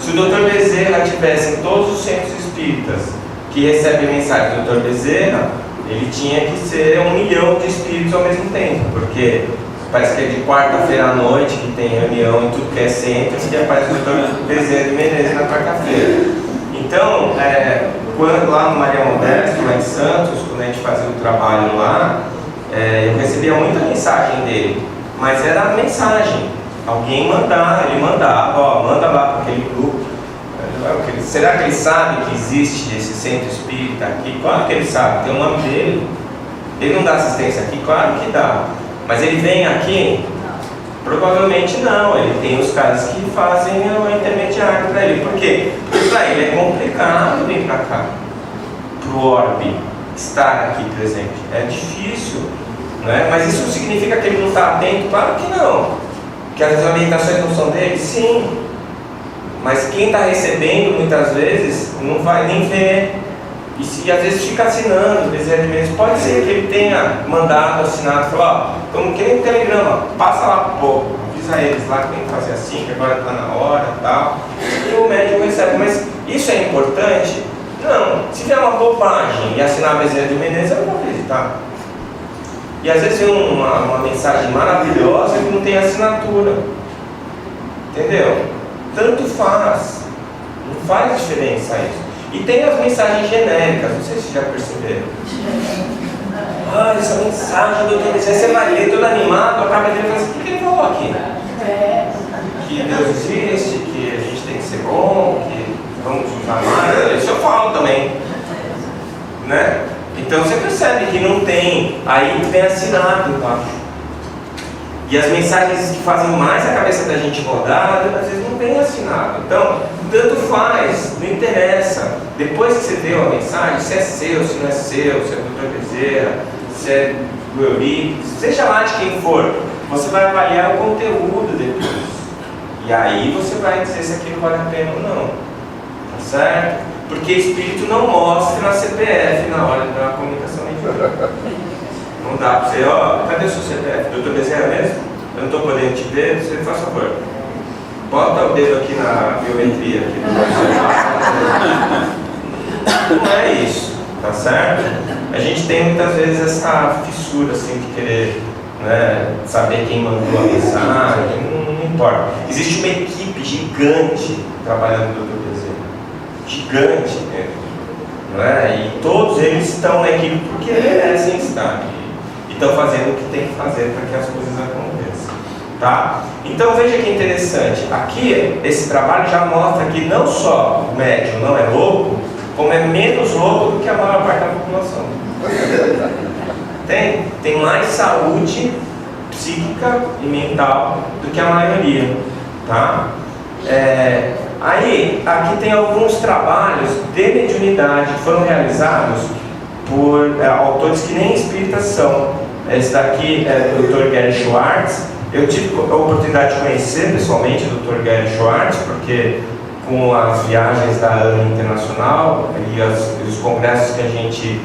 Se o Dr. Bezerra tivesse em todos os centros espíritas que recebem mensagem do Dr. Bezerra, ele tinha que ser 1 milhão de espíritos ao mesmo tempo, porque parece que é de quarta-feira à noite que tem reunião em tudo que é centro, que aparece o Dr. Bezerra de Menezes na quarta-feira. Então, quando lá no Maria Modesto, lá em Santos, quando a gente fazia o trabalho lá, eu recebia muita mensagem dele, mas era a mensagem. Alguém ele mandava, manda lá para aquele grupo. Será que ele sabe que existe esse centro espírita aqui? Claro que ele sabe, tem o nome dele. Ele não dá assistência aqui? Claro que dá. Mas ele vem aqui? Provavelmente não. Ele tem os caras que fazem o intermediário para ele. Por quê? Porque para ele é complicado vir para cá, para o orbe, estar aqui presente. É difícil, não é? Mas isso significa que ele não está atento? Claro que não. Que as orientações não são dele? Sim. Mas quem está recebendo muitas vezes não vai nem ver. E se às vezes fica assinando, Bezerra de Menezes, pode ser que ele tenha mandado, assinado, falou, como que nem um telegrama, passa lá pro povo, avisa eles lá que tem que fazer assim, que agora está na hora e tal. E o médico recebe. Mas isso é importante? Não. Se vier uma bobagem e assinar Bezerra de Menezes, eu não vou acreditar. E às vezes vem uma mensagem maravilhosa que não tem assinatura. Entendeu? Tanto faz, não faz diferença isso. E tem as mensagens genéricas, não sei se vocês já perceberam. Essa mensagem do Deus, aí você vai ler todo animado, acaba dele e fala assim, o que ele falou aqui? Que Deus existe, que a gente tem que ser bom, que vamos usar mais, isso eu falo também, né? Então você percebe que não tem, aí vem assinado embaixo. E as mensagens que fazem mais a cabeça da gente rodar, às vezes não tem assinado. Então, tanto faz, não interessa. Depois que você deu a mensagem, se é seu, se não é seu, se é do Dr. Bezerra, se é do Euripides, seja lá de quem for, você vai avaliar o conteúdo depois. E aí você vai dizer se aquilo vale a pena ou não. certo? Porque espírito não mostra CPF na hora da comunicação mediúnica. Não dá para você, ó, cadê o seu CPF? Doutor Bezerra mesmo? Eu não estou podendo te ver, você faz favor. Bota o dedo aqui na biometria. Aqui não é isso, tá certo? A gente tem muitas vezes essa fissura assim de querer, né, saber quem mandou a mensagem, não importa. Existe uma equipe gigante trabalhando no Dr. Bezerra. Gigante mesmo. Não é? E todos eles estão na equipe porque merecem estar. E estão fazendo o que tem que fazer para que as coisas aconteçam. Tá? Então veja que interessante. Aqui, esse trabalho já mostra que não só o médium não é louco, como é menos louco do que a maior parte da população. Tem mais saúde psíquica e mental do que a maioria. Tá? Aí, aqui tem alguns trabalhos de mediunidade que foram realizados por autores que nem espíritas são. Esse daqui é do Dr. Gary Schwartz. Eu tive a oportunidade de conhecer pessoalmente o Dr. Gary Schwartz, porque com as viagens da ANA Internacional e os congressos que a gente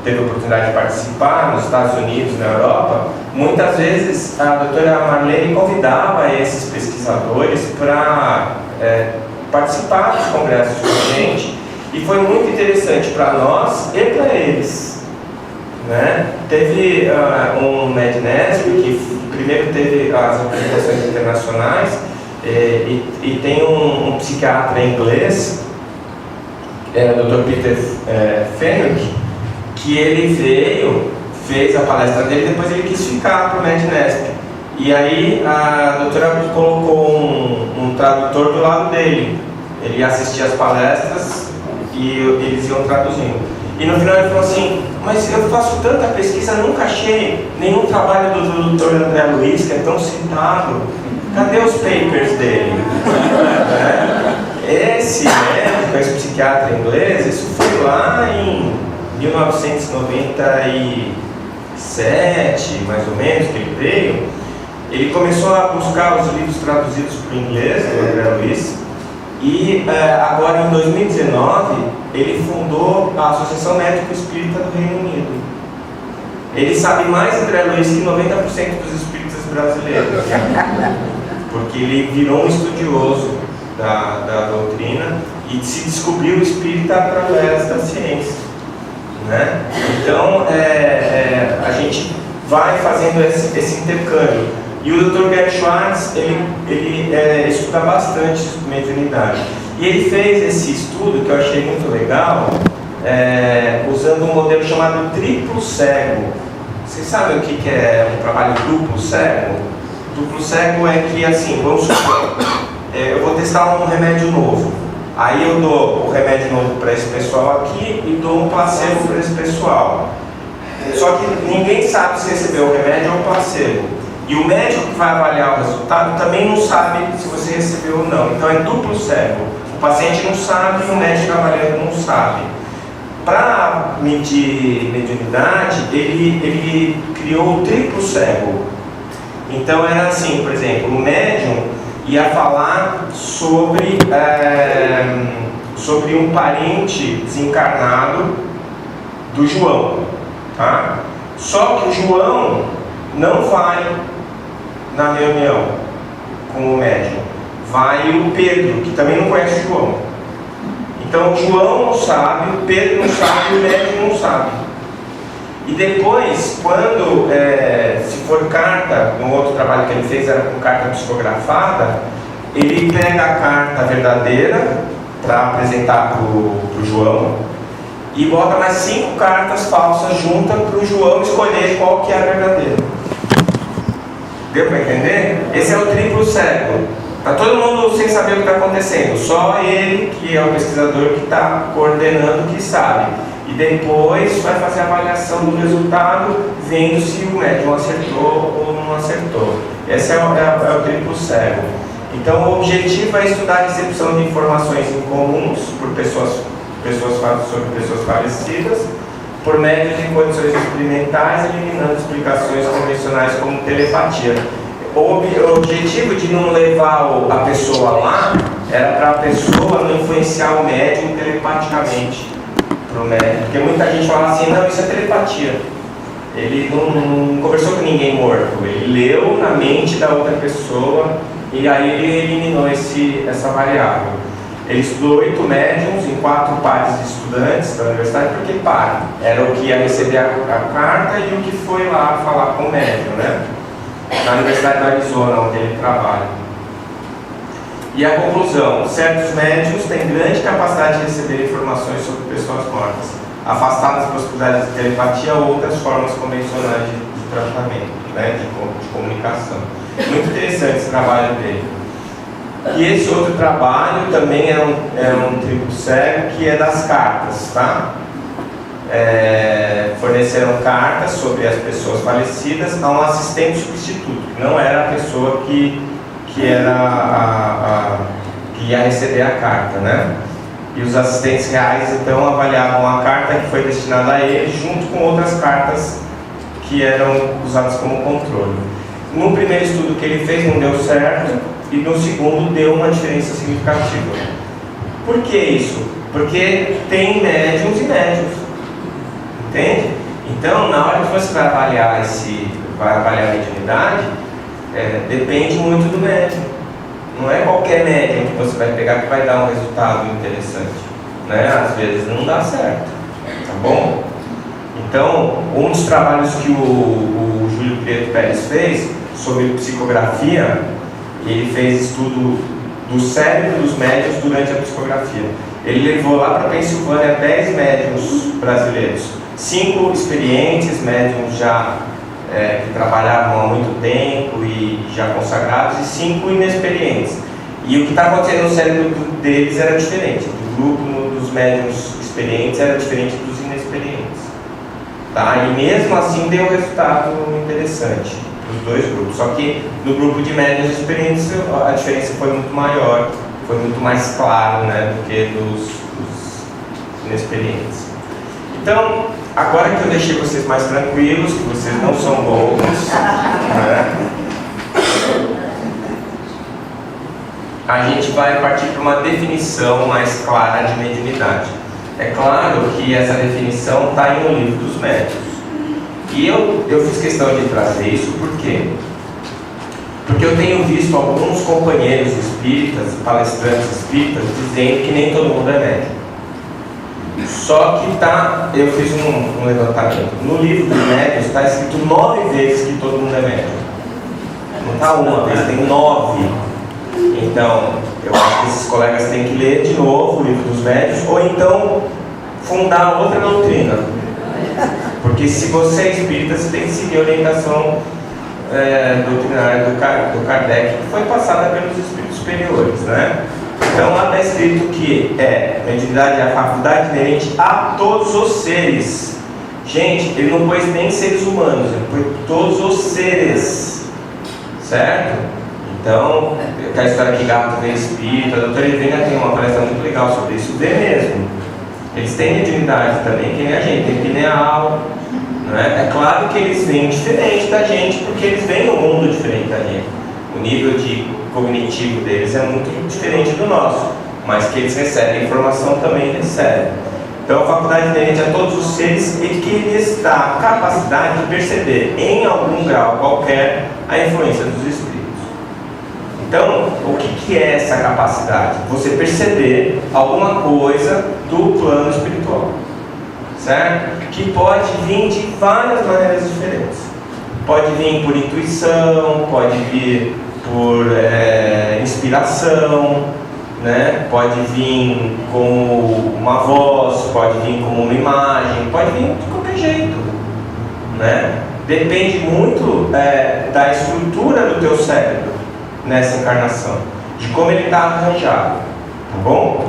teve a oportunidade de participar nos Estados Unidos, na Europa, muitas vezes a doutora Marlene convidava esses pesquisadores para participar dos congressos com a gente, e foi muito interessante para nós e para eles. Né? Teve um MEDNESP que primeiro teve as apresentações internacionais, e tem um psiquiatra inglês, o Dr. Peter Fenwick, que ele veio, fez a palestra dele, depois ele quis ficar para o MEDNESP. E aí a doutora colocou um tradutor do lado dele. Ele assistia as palestras e eles iam traduzindo. E no final ele falou assim: mas eu faço tanta pesquisa, nunca achei nenhum trabalho do Dr. André Luiz, que é tão citado. Cadê os papers dele? Esse médico, esse psiquiatra inglês, isso foi lá em 1997, mais ou menos, que ele veio. Ele começou a buscar os livros traduzidos para o inglês, do André Luiz, e agora em 2019 ele fundou a Associação Médico Espírita do Reino Unido. Ele sabe mais André Luiz que 90% dos espíritas brasileiros, porque ele virou um estudioso da doutrina e se descobriu espírita através da ciência. Né? Então a gente vai fazendo esse intercâmbio. E o Dr. Gary Schwartz, ele estuda bastante mediunidade. E ele fez esse estudo, que eu achei muito legal, usando um modelo chamado triplo cego. Vocês sabem o que é um trabalho duplo cego? Duplo cego é que, assim, vamos supor, eu vou testar um remédio novo. Aí eu dou o remédio novo para esse pessoal aqui e dou um placebo para esse pessoal. Só que ninguém sabe se recebeu o remédio ou o placebo. E o médico que vai avaliar o resultado também não sabe se você recebeu ou não. Então é duplo cego. O paciente não sabe e o médico avaliando não sabe. Para medir mediunidade, ele criou o triplo cego. Então era assim, por exemplo, o médium ia falar sobre um parente desencarnado do João. Tá? Só que o João não vai na reunião com o médium, vai o Pedro, que também não conhece o João. Então o João não sabe, o Pedro não sabe e o médium não sabe. E depois, quando se for carta, no outro trabalho que ele fez era com carta psicografada, ele pega a carta verdadeira para apresentar para o João e bota mais 5 cartas falsas juntas para o João escolher qual que é a verdadeira. Deu para entender? Esse é o triplo cego. Está todo mundo sem saber o que está acontecendo. Só ele, que é o pesquisador que está coordenando, que sabe. E depois vai fazer a avaliação do resultado, vendo se o médium acertou ou não acertou. Esse é o triplo cego. Então o objetivo é estudar a recepção de informações incomuns por pessoas sobre pessoas parecidas, por médio de condições experimentais, eliminando explicações convencionais como telepatia. o objetivo de não levar a pessoa lá era para a pessoa não influenciar o médium telepaticamente para o médium. Porque muita gente fala assim, não, isso é telepatia. Ele não conversou com ninguém morto, ele leu na mente da outra pessoa e aí ele eliminou essa variável. Ele estudou 8 médiums em 4 pares de estudantes da universidade, porque era o que ia receber a carta e o que foi lá falar com o médium, né? Na Universidade do Arizona, onde ele trabalha. E a conclusão: certos médiums têm grande capacidade de receber informações sobre pessoas mortas, afastadas das possibilidades de telepatia ou outras formas convencionais de tratamento, né? de comunicação. Muito interessante esse trabalho dele. E esse outro trabalho também é um tributo sério, que é das cartas, tá? Forneceram cartas sobre as pessoas falecidas a um assistente substituto, que não era a pessoa que ia receber a carta, né? E os assistentes reais então avaliavam a carta que foi destinada a ele junto com outras cartas que eram usadas como controle. No primeiro estudo que ele fez não deu certo, e no segundo deu uma diferença significativa. Por que isso? Porque tem médiums e médiums, entende? Então, na hora que você vai avaliar a mediunidade, depende muito do médium. Não é qualquer médium que você vai pegar que vai dar um resultado interessante, né? Às vezes não dá certo, tá bom? Então, um dos trabalhos que o Júlio Prieto Pérez fez sobre psicografia, ele fez estudo do cérebro dos médiuns durante a psicografia. Ele levou lá para a Pensilvânia 10 médiuns brasileiros, 5 experientes, médiuns já que trabalhavam há muito tempo e já consagrados, e 5 inexperientes. E o que está acontecendo no cérebro deles era diferente. Do grupo dos médiuns experientes era diferente dos inexperientes. Tá? E mesmo assim deu um resultado interessante dos dois grupos. Só que no grupo de médiuns experientes a diferença foi muito maior, foi muito mais claro, né, do que dos inexperientes. Então, agora que eu deixei vocês mais tranquilos, que vocês não são bobos, né, a gente vai partir para uma definição mais clara de mediunidade. É claro que essa definição está em um livro dos médiuns. E eu fiz questão de trazer isso por quê? Porque eu tenho visto alguns companheiros espíritas, palestrantes espíritas, dizendo que nem todo mundo é médium. Só que eu fiz um levantamento. No livro dos médiuns está escrito 9 vezes que todo mundo é médium. Não está uma vez, tem 9. Então, eu acho que esses colegas têm que ler de novo o livro dos médiuns, ou então fundar outra doutrina. Porque se você é espírita, você tem que seguir a orientação doutrinária do Kardec, que foi passada pelos espíritos superiores, né? Então lá está escrito que mediunidade é a faculdade inerente a todos os seres. Gente, ele não pôs nem seres humanos, ele pôs todos os seres, certo? Então, a história que Gato vê espírita, a doutora Irvina tem uma palestra muito legal sobre isso, vê mesmo. Eles têm mediunidade também, que nem a gente, tem pineal, né? É claro que eles vêm diferente da gente, porque eles vêm no mundo diferente da gente. O nível cognitivo deles é muito diferente do nosso, mas que eles recebem informação também recebem. Então a faculdade inerente a todos os seres é que lhes dá a capacidade de perceber, em algum grau qualquer, a influência dos espíritos. Então, o que é essa capacidade? Você perceber alguma coisa do plano espiritual, certo? Que pode vir de várias maneiras diferentes. Pode vir por intuição, pode vir por inspiração, né? Pode vir como uma voz, pode vir como uma imagem, pode vir de qualquer jeito, né? Depende muito da estrutura do teu cérebro nessa encarnação, de como ele está arranjado, tá bom?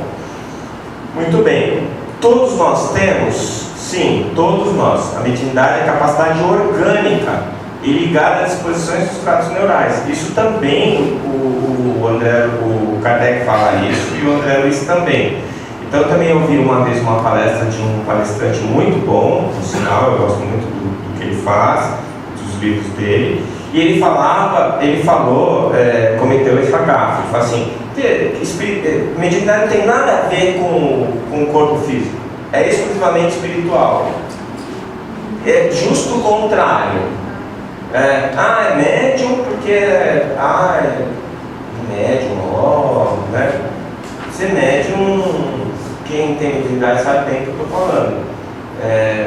Muito bem. Todos nós temos, sim, todos nós, a mediunidade é a capacidade orgânica e ligada às disposições dos tratos neurais. Isso também o Kardec fala isso e o André Luiz também. Então eu também ouvi uma vez uma palestra de um palestrante muito bom, por sinal, eu gosto muito do que ele faz, dos livros dele, E ele falou, cometeu esse gafe. Ele falou assim: mediunidade não tem nada a ver com o corpo físico, é exclusivamente espiritual. É justo o contrário. É médium porque é médium, né? Ser médium, quem tem mediunidade sabe bem o que eu estou falando.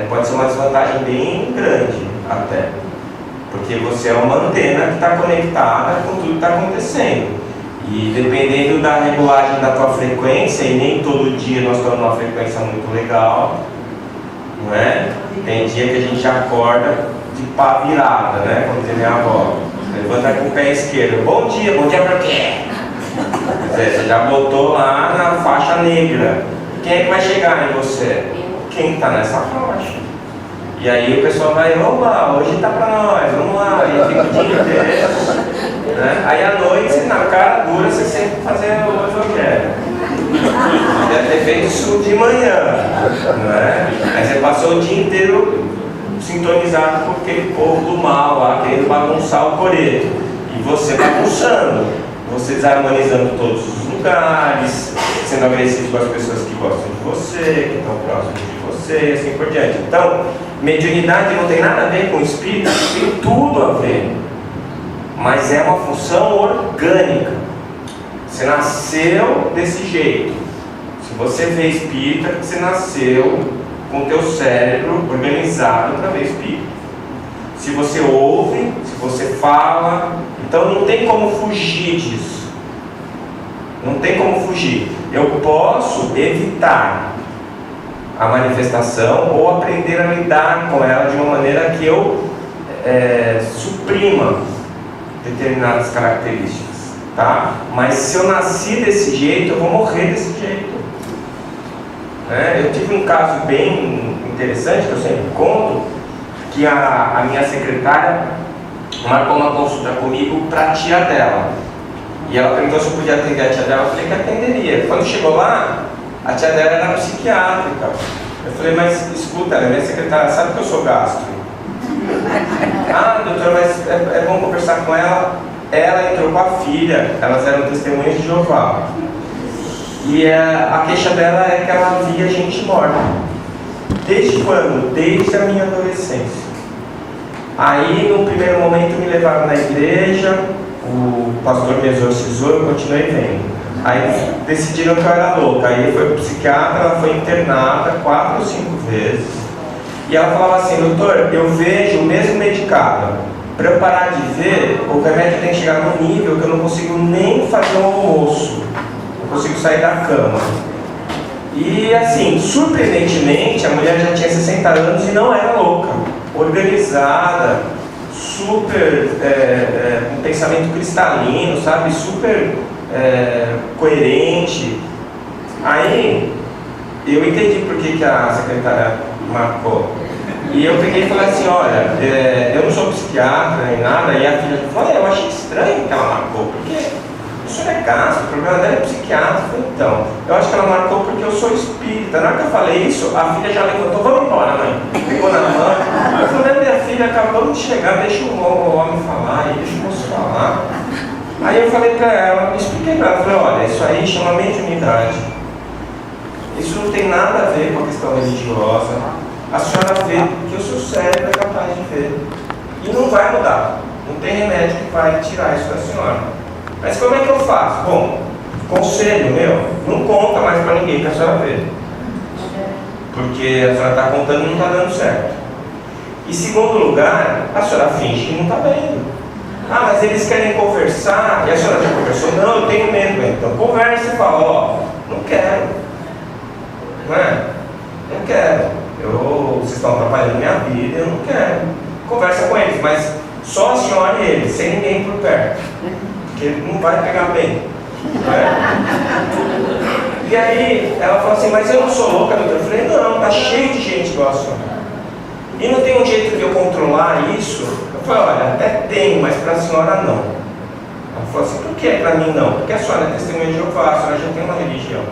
Pode ser uma desvantagem bem grande até, porque você é uma antena que está conectada com tudo que está acontecendo, e dependendo da regulagem da tua frequência, e nem todo dia nós estamos numa frequência muito legal, não é? Tem dia que a gente acorda de pá virada, né? Como diz minha avó, levanta com o pé esquerdo, bom dia pra quê? Quer dizer, você já botou lá na faixa negra. Quem é que vai chegar em você? Quem está nessa faixa. E aí o pessoal vai: oba, hoje tá pra nós, vamos lá, e fica o dia inteiro, né? Aí à noite, na cara dura, você sempre fazendo o evangelho. Deve ter feito isso de manhã, não é? Aí você passou o dia inteiro sintonizado com aquele povo do mal lá, querendo bagunçar o coreto. E você bagunçando, você desarmonizando todos os lugares, sendo agressivo com as pessoas que gostam de você, que estão próximos de você, assim por diante. Então, mediunidade não tem nada a ver com espírito, tem tudo a ver, mas é uma função orgânica. Você nasceu desse jeito. Se você vê espírita, você nasceu com o teu cérebro organizado para ver espírito. Se você ouve, se você fala, então não tem como fugir disso. Não tem como fugir. Eu posso evitar a manifestação ou aprender a lidar com ela de uma maneira que eu suprima determinadas características, tá? Mas se eu nasci desse jeito, eu vou morrer desse jeito. Eu tive um caso bem interessante que eu sempre conto, que a minha secretária marcou uma consulta comigo para a tia dela. E ela perguntou se eu podia atender a tia dela. Eu falei que atenderia. Quando chegou lá, a tia dela era psiquiátrica. Eu falei: mas escuta, ela é minha secretária, sabe que eu sou gastro? Doutora, mas é bom conversar com ela. Ela entrou com a filha, elas eram testemunhas de Jeová. E a queixa dela é que ela via gente morta. Desde quando? Desde a minha adolescência. Aí, no primeiro momento, me levaram na igreja, o pastor me exorcizou, eu continuei vendo. Aí decidiram que eu era louca. Aí foi pro psiquiatra, ela foi internada 4 ou 5 vezes. E ela falava assim: doutor, eu vejo o mesmo medicado. Para eu parar de ver, o remédio tem que chegar num nível que eu não consigo nem fazer um almoço. Não consigo sair da cama. E assim, surpreendentemente, a mulher já tinha 60 anos e não era louca. Organizada, super, um pensamento cristalino, sabe? Super coerente. Aí, eu entendi por que a secretária marcou. E eu peguei e falei assim: olha, eu não sou psiquiatra nem nada. E a filha falou: eu achei estranho que ela marcou, porque o senhor é gastro, o problema dela é psiquiatra. Eu falei: então, eu acho que ela marcou porque eu sou espírita. Na hora que eu falei isso, a filha já levantou: vamos embora, mãe. Pegou na mão. Eu falei: minha filha, acabamos de chegar, deixa o homem falar, deixa o moço falar. Aí eu falei pra ela, expliquei pra ela, falei: olha, isso aí chama mediunidade. Isso não tem nada a ver com a questão religiosa. A senhora vê que o seu cérebro é capaz de ver. E não vai mudar. Não tem remédio que vai tirar isso da senhora. Mas como é que eu faço? Bom, conselho meu, não conta mais pra ninguém que a senhora vê. Porque a senhora está contando e não está dando certo. E segundo lugar, a senhora finge que não está vendo. Mas eles querem conversar. E a senhora já conversou? Não, eu tenho medo. Então conversa e fala: ó, não quero. Não é? Não quero. Vocês estão atrapalhando minha vida, eu não quero. Conversa com eles, mas só a senhora e eles, sem ninguém por perto. Porque não vai pegar bem. Não é? E aí ela falou assim: mas eu não sou louca, doutor. Eu falei: não, tá cheio de gente igual a senhora. E não tem um jeito de eu controlar isso? Eu falei: olha, até tem, mas para a senhora não. Ela falou assim: por que para mim não? Porque a senhora é testemunha de Jeová, a senhora já tem uma religião.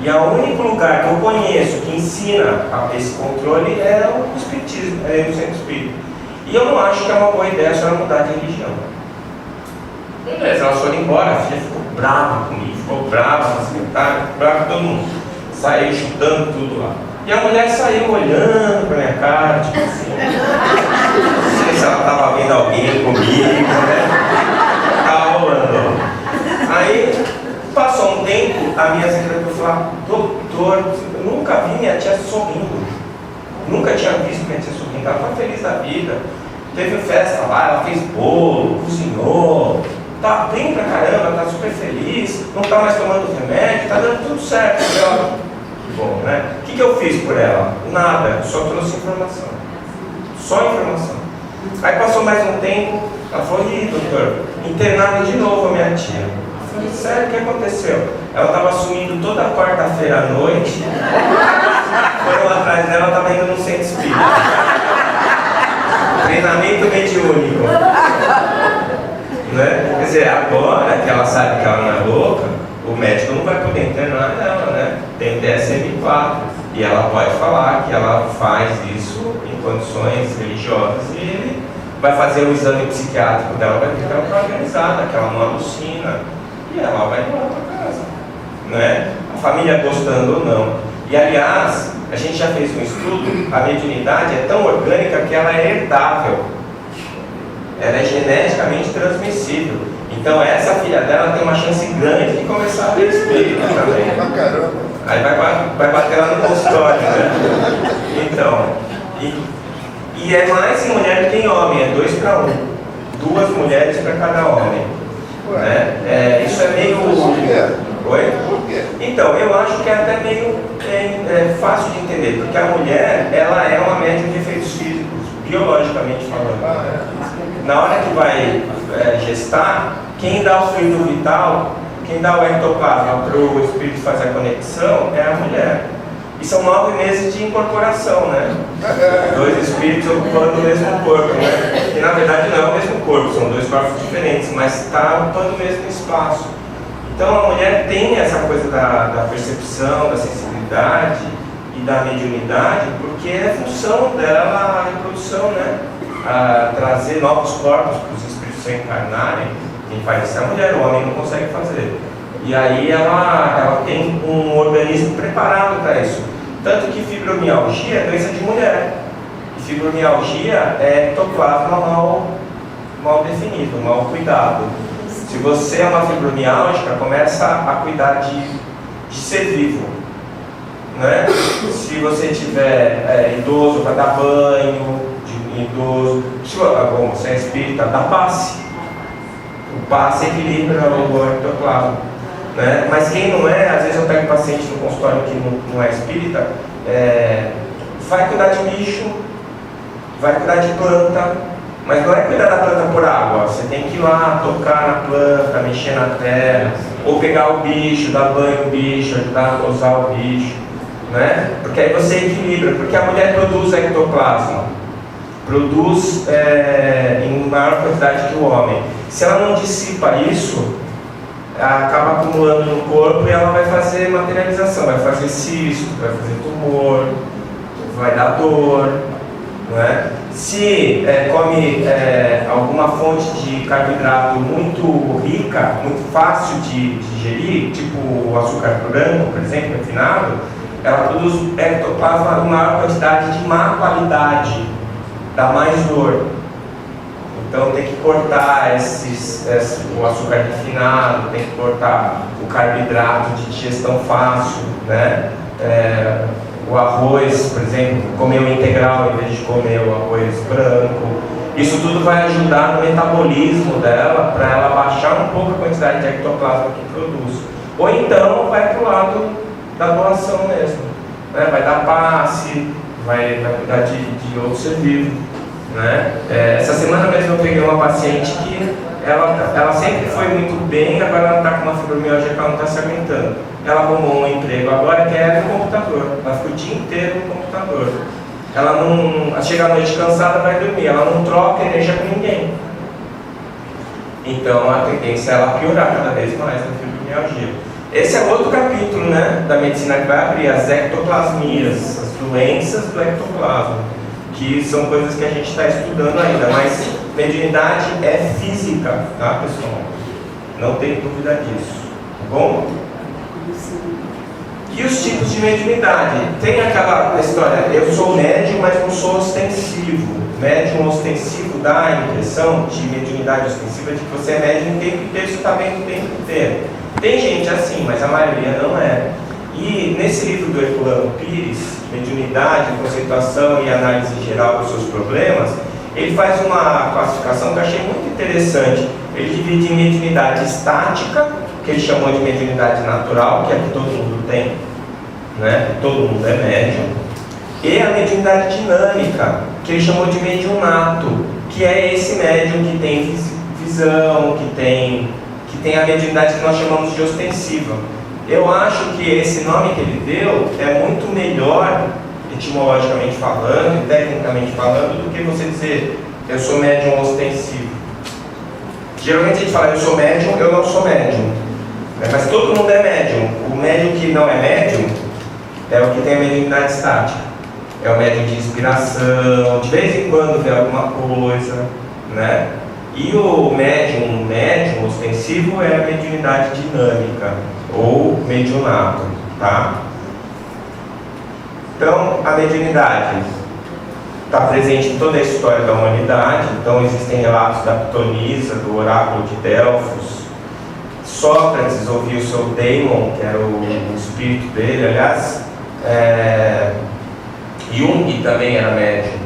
E o único lugar que eu conheço que ensina esse controle é o Espiritismo, é o Centro Espírita. E eu não acho que é uma boa ideia a senhora mudar de religião. Beleza, elas foram embora, a filha ficou brava comigo, ficou brava, secretária, brava com todo mundo. Saiu chutando tudo lá. E a mulher saiu olhando pra minha cara, tipo assim, não sei se ela estava vendo alguém comigo, né? Tava rolando. Aí, passou um tempo, a minha secretária falou: doutor, eu nunca vi minha tia sorrindo. Nunca tinha visto minha tia sorrindo. Ela estava feliz da vida. Teve festa lá, ela fez bolo, cozinhou. Tá bem pra caramba, tá super feliz. Não tá mais tomando remédio, tá dando tudo certo. Bom, né? O que eu fiz por ela? Nada, só trouxe informação. Só informação. Aí passou mais um tempo, ela falou: ih, doutor, internaram de novo a minha tia. Eu falei: sério, o que aconteceu? Ela estava sumindo toda quarta-feira à noite. Foram lá atrás dela, ela estava indo no centro espírita. Treinamento mediúnico. Né? Quer dizer, agora que ela sabe que ela não é louca, o médico não vai poder internar ela, né? Tem DSM-4 e ela pode falar que ela faz isso em condições religiosas e ele vai fazer o exame psiquiátrico dela, vai ver que ela está organizada, que ela não alucina e ela vai embora para casa, né? A família gostando ou não. E aliás, a gente já fez um estudo, a mediunidade é tão orgânica que ela é herdável, ela é geneticamente transmissível. Então essa filha dela tem uma chance grande de começar a ver espírito também. Aí vai bater lá no consultório, né? Então, e é mais em mulher do que em homem, é 2 para 1. 2 mulheres para cada homem. Né? Isso é meio... Oi? Então, eu acho que é até meio fácil de entender, porque a mulher, ela é uma médium de efeitos físicos, biologicamente falando. Na hora que vai gestar, quem dá o fluido vital, quem dá o ectoplasma para o espírito fazer a conexão é a mulher. E são 9 meses de incorporação, né? 2 espíritos ocupando o mesmo corpo, né? Que na verdade não é o mesmo corpo, são 2 corpos diferentes, mas está ocupando o mesmo espaço. Então a mulher tem essa coisa da percepção, da sensibilidade e da mediunidade, porque é função dela a reprodução, né? A trazer novos corpos para os espíritos se encarnarem. Quem faz isso é a mulher, o homem não consegue fazer. E aí ela tem um organismo preparado para isso. Tanto que fibromialgia é doença de mulher. E fibromialgia é ectoplasma mal definido, mal cuidado. Se você é uma fibromialgica, começa a cuidar de ser vivo, né? Se você tiver idoso, para dar banho de idoso. Bom, você é espírita, dá passe. O passe equilibra o ectoplasma, né? Mas quem não é, às vezes eu pego paciente no consultório que não é espírita, vai cuidar de bicho, vai cuidar de planta. Mas não é cuidar da planta por água, você tem que ir lá, tocar na planta, mexer na terra, ou pegar o bicho, dar banho no bicho, ajudar a dosar o bicho, né? Porque aí você equilibra, porque a mulher produz ectoplasma, produz em maior quantidade que o homem. Se ela não dissipa isso, acaba acumulando no corpo e ela vai fazer materialização, vai fazer cisto, vai fazer tumor, vai dar dor, não é? Se come alguma fonte de carboidrato muito rica, muito fácil de digerir, tipo o açúcar branco, por exemplo, refinado, ela produz ectoplasma em maior quantidade de má qualidade, dá mais dor. Então tem que cortar o açúcar refinado, tem que cortar o carboidrato de digestão fácil, né? O arroz, por exemplo, comer o integral em vez de comer o arroz branco. Isso tudo vai ajudar no metabolismo dela, para ela baixar um pouco a quantidade de ectoplasma que produz. Ou então vai para o lado da doação mesmo, né? Vai dar passe, vai cuidar de outro ser vivo, né? Essa semana mesmo eu peguei uma paciente que ela sempre foi muito bem, agora ela está com uma fibromialgia que ela não está se aguentando. Ela arrumou um emprego agora que é no computador, ela fica o dia inteiro no computador. Ela não chega à noite cansada, vai dormir, ela não troca energia com ninguém. Então a tendência é ela piorar cada vez mais na fibromialgia. Esse é outro capítulo, né, da medicina que vai abrir, as ectoplasmias, as doenças do ectoplasma, que são coisas que a gente está estudando ainda, mas mediunidade é física, tá, pessoal? Não tem dúvida disso, tá bom? E os tipos de mediunidade? Tem aquela história, eu sou médium, mas não sou ostensivo. Médium ostensivo dá a impressão de mediunidade ostensiva de que você é médium o tempo inteiro, você está vendo o tempo inteiro. Tem gente assim, mas a maioria não é. E nesse livro do Herculano Pires, Mediunidade, Conceituação e Análise Geral dos Seus Problemas, ele faz uma classificação que eu achei muito interessante. Ele divide em mediunidade estática, que ele chamou de mediunidade natural, que é a que todo mundo tem, né? Todo mundo é médium, e a mediunidade dinâmica, que ele chamou de mediunato, que é esse médium que tem visão, que tem a mediunidade que nós chamamos de ostensiva. Eu acho que esse nome que ele deu é muito melhor, etimologicamente falando e tecnicamente falando, do que você dizer eu sou médium ostensivo. Geralmente a gente fala eu sou médium, eu não sou médium, mas todo mundo é médium. O médium que não é médium é o que tem a mediunidade estática, é o médium de inspiração, de vez em quando vê alguma coisa, né? E o médium ostensivo é a mediunidade dinâmica, ou mediunato, tá? Então, a mediunidade está presente em toda a história da humanidade. Então, existem relatos da pitonisa, do oráculo de Delfos. Sócrates ouvia o seu daimon, que era o espírito dele. Aliás, Jung também era médium.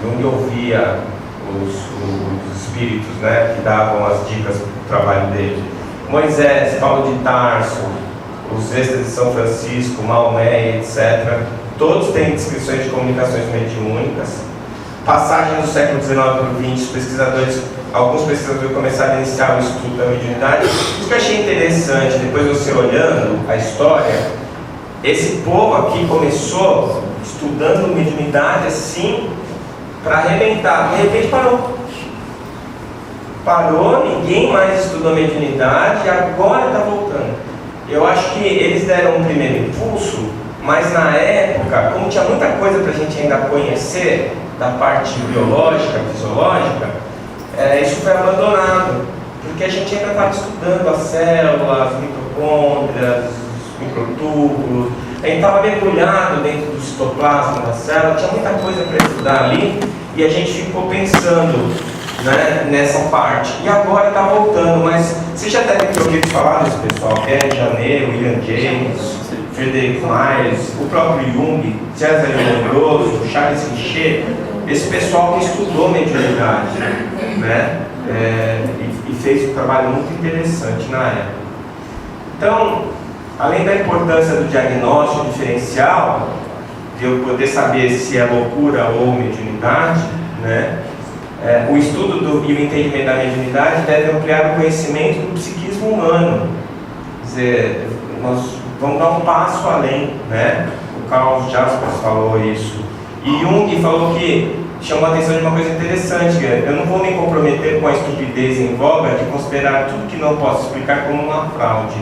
Jung ouvia os espíritos, né, que davam as dicas para o trabalho dele. Moisés, Paulo de Tarso, os extras de São Francisco, Maomé, etc. Todos têm descrições de comunicações mediúnicas. Passagens do século XIX para o XX, alguns pesquisadores começaram a iniciar o estudo da mediunidade. Isso que eu achei interessante, depois você olhando a história, esse povo aqui começou estudando mediunidade assim, para arrebentar. De repente parou, ninguém mais estudou mediunidade e agora está voltando. Eu acho que eles deram um primeiro impulso, mas na época, como tinha muita coisa para a gente ainda conhecer da parte biológica, fisiológica, isso foi abandonado, porque a gente ainda estava estudando as células, as mitocôndrias, os microtúbulos, a gente estava mergulhado dentro do citoplasma da célula, tinha muita coisa para estudar ali, e a gente ficou pensando, né, nessa parte. E agora está voltando, mas você já deve ter ouvido falar desse pessoal, Pierre Janet, William James, Frederick Myers, o próprio Jung, César Lombroso, Charles Richer, esse pessoal que estudou mediunidade, né, e fez um trabalho muito interessante na época. Então, além da importância do diagnóstico diferencial, de eu poder saber se é loucura ou mediunidade, né, o estudo e o entendimento da mediunidade deve ampliar o conhecimento do psiquismo humano. Quer dizer, nós vamos dar um passo além, né? O Carl Jaspers falou isso. E Jung falou que chamou a atenção de uma coisa interessante: eu não vou me comprometer com a estupidez em voga de considerar tudo que não posso explicar como uma fraude.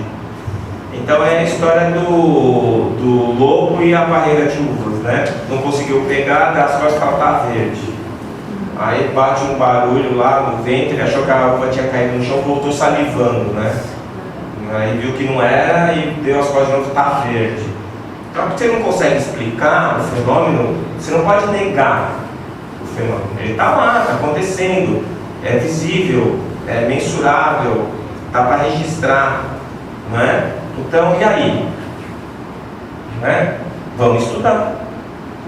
Então é a história do lobo e a barreira de uvas, né? Não conseguiu pegar, das costas e fala, tá verde. Aí bate um barulho lá no ventre, achou que a uva tinha caído no chão, voltou salivando, né? Aí viu que não era e deu as costas de novo, tá verde. Então, porque você não consegue explicar o fenômeno, você não pode negar o fenômeno. Ele está lá, está acontecendo, é visível, é mensurável, está para registrar, não é? Então, e aí? Né? Vamos estudar.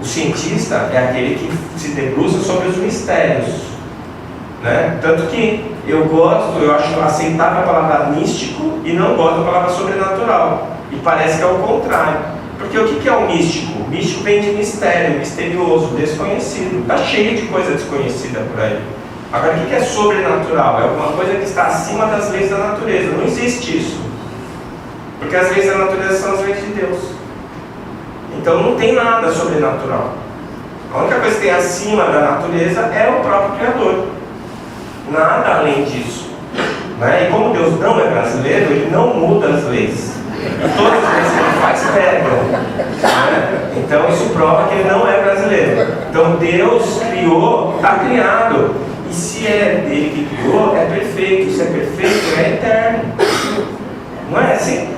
O cientista é aquele que se debruça sobre os mistérios, né? Tanto que eu acho aceitável a palavra místico e não gosto da palavra sobrenatural. E parece que é o contrário. Porque o que é o místico? O místico vem de mistério, misterioso, desconhecido. Está cheio de coisa desconhecida por aí. Agora, o que é sobrenatural? É alguma coisa que está acima das leis da natureza. Não existe isso. Porque as leis da natureza são as leis de Deus. Então não tem nada sobrenatural. A única coisa que tem acima da natureza é o próprio Criador. Nada além disso, né? E como Deus não é brasileiro, Ele não muda as leis. Todas as vezes que ele faz, pegam. Né? Então isso prova que ele não é brasileiro. Então Deus criou, está criado. E se é dele que criou, é perfeito. Se é perfeito, é eterno. Não é assim?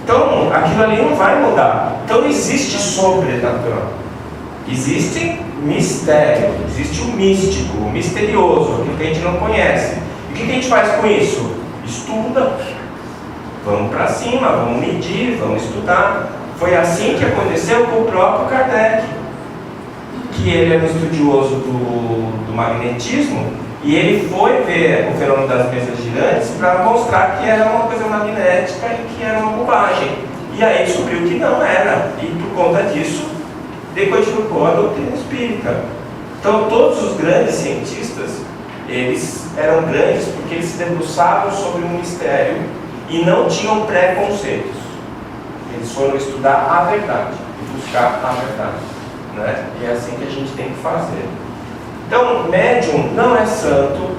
Então aquilo ali não vai mudar. Então não existe sobrenatural. Existe mistério, existe o místico, o misterioso, aquilo que a gente não conhece. E o que a gente faz com isso? Estuda. Vamos para cima, vamos medir, vamos estudar. Foi assim que aconteceu com o próprio Kardec, que ele era um estudioso do magnetismo, e ele foi ver o fenômeno das mesas girantes para mostrar que era uma coisa magnética e que era uma bobagem. E aí descobriu que não era, e por conta disso depois ficou a doutrina espírita. Então todos os grandes cientistas, eles eram grandes porque eles se debruçavam sobre um mistério e não tinham preconceitos. Eles foram estudar a verdade e buscar a verdade, né? E é assim que a gente tem que fazer. Então médium não é santo,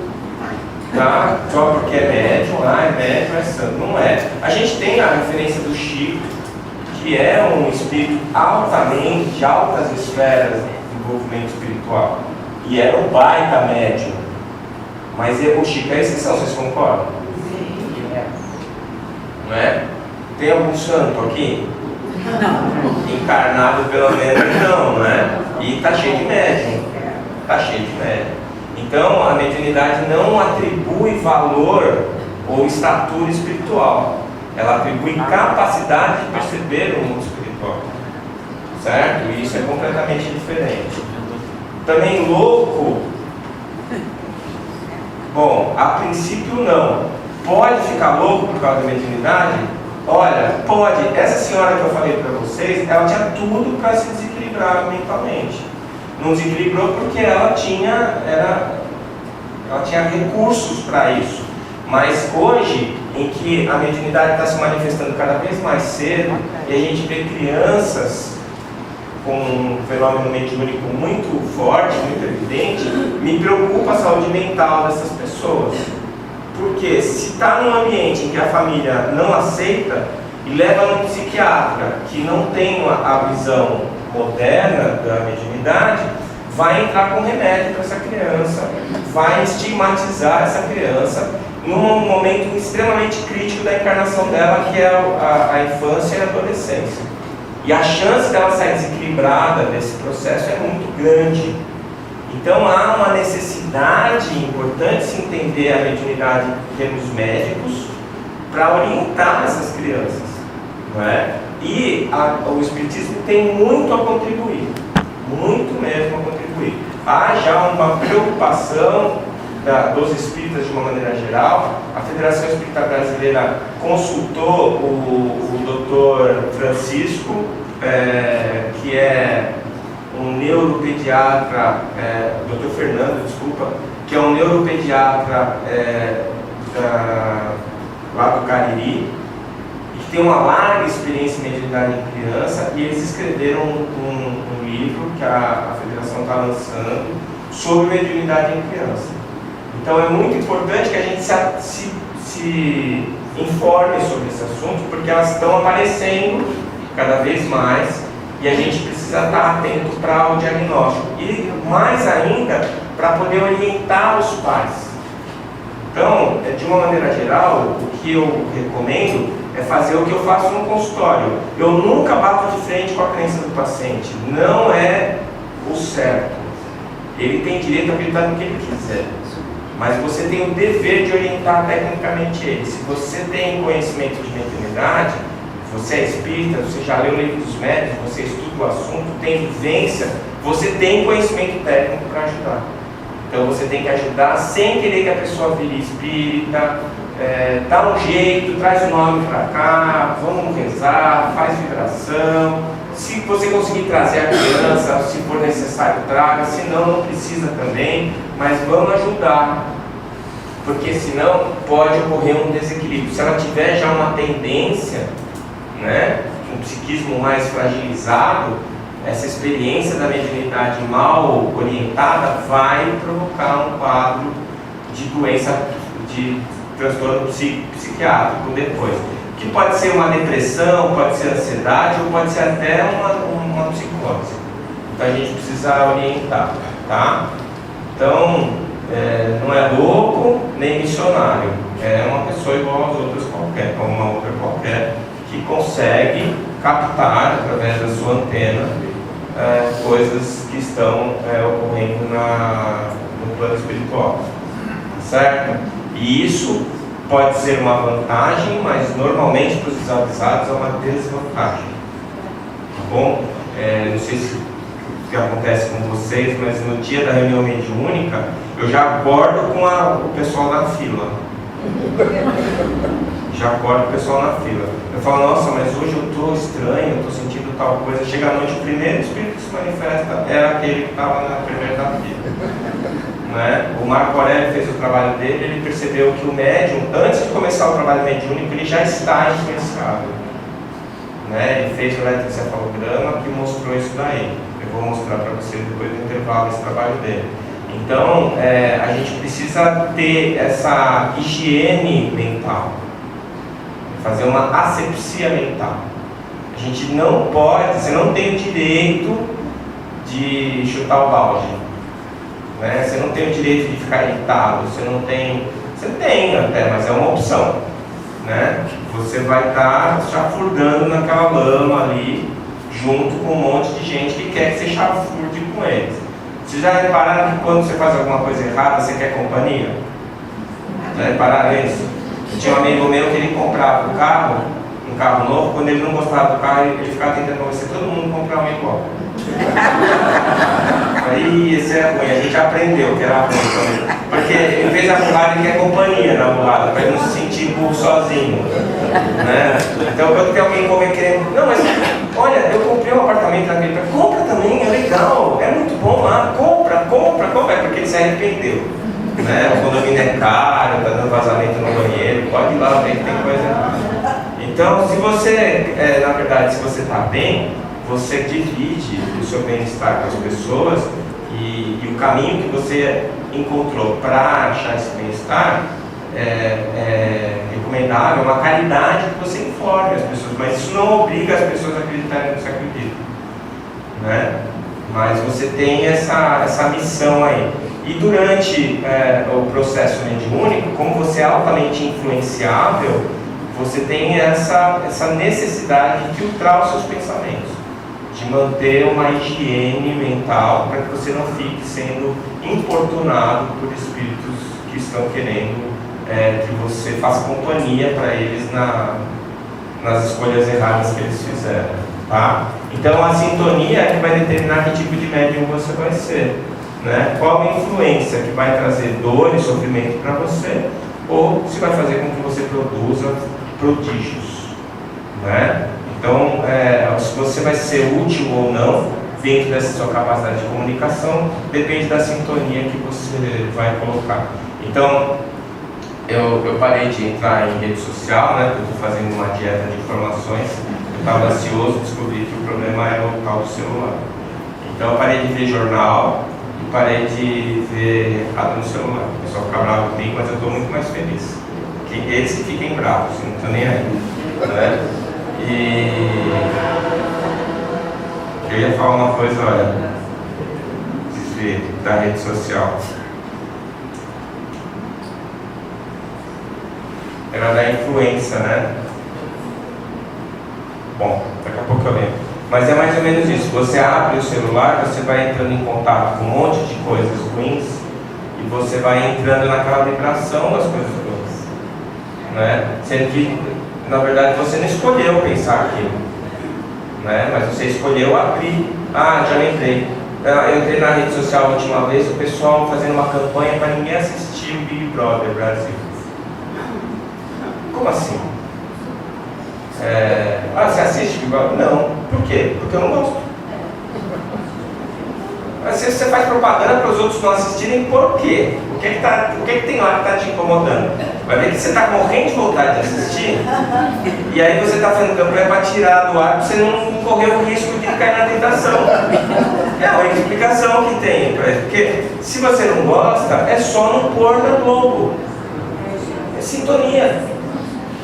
tá? Só porque é médium, é santo. Não é. A gente tem a referência do Chico, que é um espírito altamente, de altas esferas de envolvimento espiritual. E era um baita médium. Mas o Chico é a exceção, vocês concordam? Sim. Não é? Tem algum santo aqui? Não. Encarnado pelo menos não é? E está cheio de médium. Está cheio de médium. Então a mediunidade não atribui valor ou estatura espiritual. Ela atribui capacidade de perceber o mundo espiritual. Certo? E isso é completamente diferente. Também louco. Bom, a princípio não. Pode ficar louco por causa da mediunidade? Olha, pode. Essa senhora que eu falei para vocês, ela tinha tudo para se desequilibrar mentalmente. Não desequilibrou porque ela tinha recursos para isso. Mas hoje, em que a mediunidade está se manifestando cada vez mais cedo, e a gente vê crianças com um fenômeno mediúnico muito forte, muito evidente, me preocupa a saúde mental dessas pessoas. Porque se está num ambiente em que a família não aceita e leva num psiquiatra que não tem a visão moderna da mediunidade, vai entrar com remédio para essa criança, vai estigmatizar essa criança num momento extremamente crítico da encarnação dela, que é a infância e a adolescência. E a chance dela sair desequilibrada desse processo é muito grande. Então há uma necessidade importante de se entender a mediunidade em termos médicos para orientar essas crianças, não é? E o Espiritismo tem muito a contribuir, muito mesmo a contribuir. Há já uma preocupação dos espíritas de uma maneira geral. A Federação Espírita Brasileira consultou o Dr. Francisco, que é um neuropediatra, Dr. Fernando, desculpa, que é um neuropediatra lá do Cariri, e que tem uma larga experiência em mediunidade em criança, e eles escreveram um livro que a Federação está lançando sobre mediunidade em criança. Então é muito importante que a gente se informe sobre esse assunto, porque elas estão aparecendo cada vez mais e a gente precisa estar atento para o diagnóstico e mais ainda para poder orientar os pais. Então, de uma maneira geral, o que eu recomendo é fazer o que eu faço no consultório. Eu nunca bato de frente com a crença do paciente, não é o certo. Ele tem direito a acreditar no que ele quiser. Mas você tem o dever de orientar tecnicamente ele. Se você tem conhecimento de mediunidade, você é espírita, você já leu o livro dos médiuns, você estuda o assunto, tem vivência, você tem conhecimento técnico para ajudar. Então você tem que ajudar sem querer que a pessoa vire espírita, dá um jeito, traz o nome para cá, vamos rezar, faz vibração. Se você conseguir trazer a criança, se for necessário, traga, se não precisa também, mas vamos ajudar, porque senão pode ocorrer um desequilíbrio. Se ela tiver já uma tendência, né, um psiquismo mais fragilizado, essa experiência da mediunidade mal orientada vai provocar um quadro de doença, de transtorno psiquiátrico depois. que pode ser uma depressão, pode ser ansiedade ou pode ser até uma psicose. Então a gente precisa orientar, tá? Então, não é louco nem missionário, é uma pessoa igual às outras qualquer, como uma outra qualquer, que consegue captar através da sua antena coisas que estão ocorrendo no plano espiritual, certo? E isso pode ser uma vantagem, mas normalmente para os desavisados é uma desvantagem, tá bom? Não sei se o que acontece com vocês, mas no dia da reunião mediúnica eu já acordo com o pessoal na fila. Já acordo o pessoal na fila. Eu falo, nossa, mas hoje eu estou estranho, eu estou sentindo tal coisa. Chega à noite, o primeiro espírito que se manifesta era aquele que estava na primeira da fila. Né? O Marco Aurélio fez o trabalho dele, ele percebeu que o médium, antes de começar o trabalho mediúnico, ele já está influenciado. Né? Ele fez o eletroencefalograma que mostrou isso daí. Eu vou mostrar para vocês depois do intervalo esse trabalho dele. Então, a gente precisa ter essa higiene mental, fazer uma asepsia mental. A gente não pode, você não tem o direito de chutar o balde, né? Você não tem o direito de ficar irritado, você tem até, mas é uma opção, né? Você vai estar chafurdando naquela lama ali, junto com um monte de gente que quer que você chafurde com eles. Vocês já repararam que quando você faz alguma coisa errada, você quer companhia? Já repararam isso? Eu tinha um amigo meu que ele comprava um carro novo, quando ele não gostava do carro, ele ficava tentando convencer todo mundo a comprar um igual. Aí esse é ruim, a gente aprendeu que era ruim também. Porque em vez da burrada ele quer companhia na burrada, para ele não se sentir burro sozinho. Né? Então quando tem alguém querendo, não, mas olha, eu comprei um apartamento naquele, compra também, é legal, é muito bom lá, compra, é porque ele se arrependeu. Né? O condomínio é caro, está dando vazamento no banheiro, pode ir lá ver que tem coisa. Então, se você, na verdade, se você está bem, você divide o seu bem-estar com as pessoas e o caminho que você encontrou para achar esse bem-estar é recomendável, uma caridade que você informe as pessoas, mas isso não obriga as pessoas a acreditarem no que você acredita. Né? Mas você tem essa missão aí. E durante o processo mediúnico, como você é altamente influenciável, você tem essa necessidade de filtrar os seus pensamentos, de manter uma higiene mental para que você não fique sendo importunado por espíritos que estão querendo que você faça companhia para eles nas escolhas erradas que eles fizeram. Tá? Então a sintonia é que vai determinar que tipo de médium você vai ser. Né? Qual a influência que vai trazer dor e sofrimento para você, ou se vai fazer com que você produza prodígios. Né? Então, se você vai ser útil ou não dentro dessa sua capacidade de comunicação, depende da sintonia que você vai colocar. Então, eu parei de entrar em rede social, né? Eu estou fazendo uma dieta de informações. Eu estava ansioso, descobri que o problema era o tal do celular. Então, eu parei de ver jornal e parei de ver recado no celular. O pessoal fica bravo comigo, mas eu estou muito mais feliz. Que eles que fiquem bravos, não estou nem aí. Né? E eu ia falar uma coisa, olha, desvio da rede social. Era da influência, né? Bom, daqui a pouco eu lembro. Mas é mais ou menos isso. Você abre o celular, você vai entrando em contato com um monte de coisas ruins e você vai entrando naquela vibração das coisas ruins, né? Sendo que, na verdade, você não escolheu pensar aquilo, né? Mas você escolheu abrir. Ah, já lembrei. Eu entrei na rede social a última vez, o pessoal fazendo uma campanha para ninguém assistir o Big Brother Brasil. Como assim? Você assiste Big Brother? Não. Por quê? Porque eu não gosto. Mas se você faz propaganda para os outros não assistirem, por quê? O que tem lá que está te incomodando? Vai ver que você está morrendo de vontade de assistir, e aí você está fazendo campanha para tirar do ar para você não correr o risco de cair na tentação. É uma explicação que tem, porque se você não gosta, é só não pôr na Globo. É sintonia.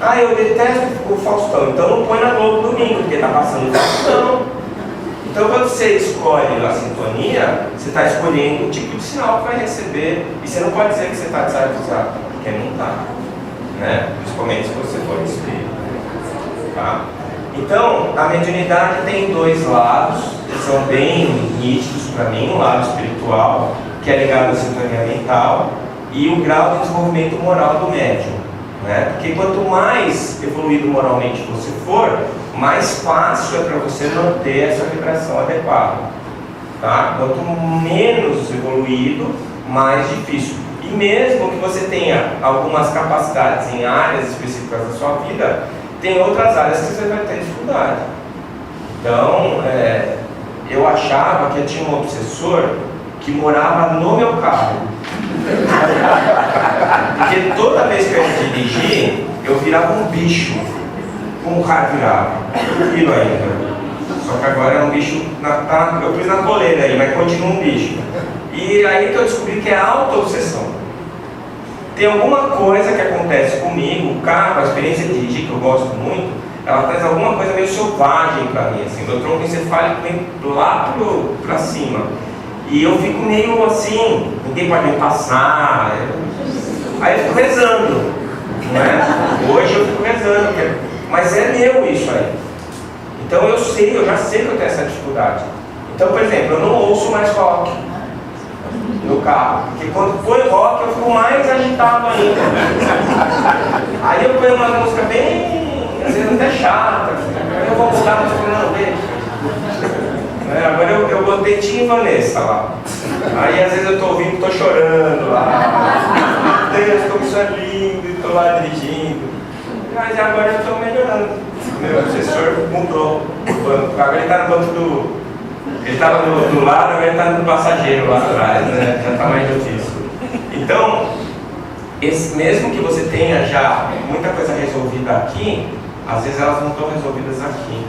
Ah, eu detesto o Faustão, então não põe na Globo domingo, porque está passando o Faustão. Então, quando você escolhe a sintonia, você está escolhendo o tipo de sinal que vai receber, e você não pode dizer que você está desavisado, porque não está, né? Principalmente se você for espírito. Tá? Então, a mediunidade tem dois lados, que são bem nítidos para mim: um lado espiritual, que é ligado à sintonia mental, e o grau de desenvolvimento moral do médium, né? Porque quanto mais evoluído moralmente você for, mais fácil é para você manter essa vibração adequada, tá? Quanto menos evoluído, mais difícil. E mesmo que você tenha algumas capacidades em áreas específicas da sua vida, tem outras áreas que você vai ter dificuldade. Então, eu achava que eu tinha um obsessor que morava no meu carro. Porque toda vez que eu ia dirigir, eu virava um bicho. Como o raio virava. Tranquilo ainda. Só que agora é um bicho, eu pus na coleira aí, mas continua um bicho. E aí que eu descobri que é auto-obsessão. Tem alguma coisa que acontece comigo, o carro, a experiência de dirigir, que eu gosto muito, ela traz alguma coisa meio selvagem para mim, assim, meu tronco encefálico vem lá para cima. E eu fico meio assim, ninguém pode me passar. Aí eu fico rezando, né? Hoje eu fico rezando, mas é meu isso aí. Então eu já sei que eu tenho essa dificuldade. Então, por exemplo, eu não ouço mais rock no carro, porque quando põe rock eu fico mais agitado ainda. Aí eu ponho uma música bem, às vezes até chata, aí eu vou mudar, mas eu falo, não, deixa. Agora eu botei Tim e Vanessa lá. Aí às vezes eu tô ouvindo, tô chorando lá. Meu Deus, como isso é lindo, e tô lá dirigindo. Mas agora eu tô melhorando. Meu obsessor mudou. Agora ele tá no banco do. Ele estava do lado, agora ele está no passageiro lá atrás, né? Já está mais difícil. Então, mesmo que você tenha já muita coisa resolvida aqui, às vezes elas não estão resolvidas aqui.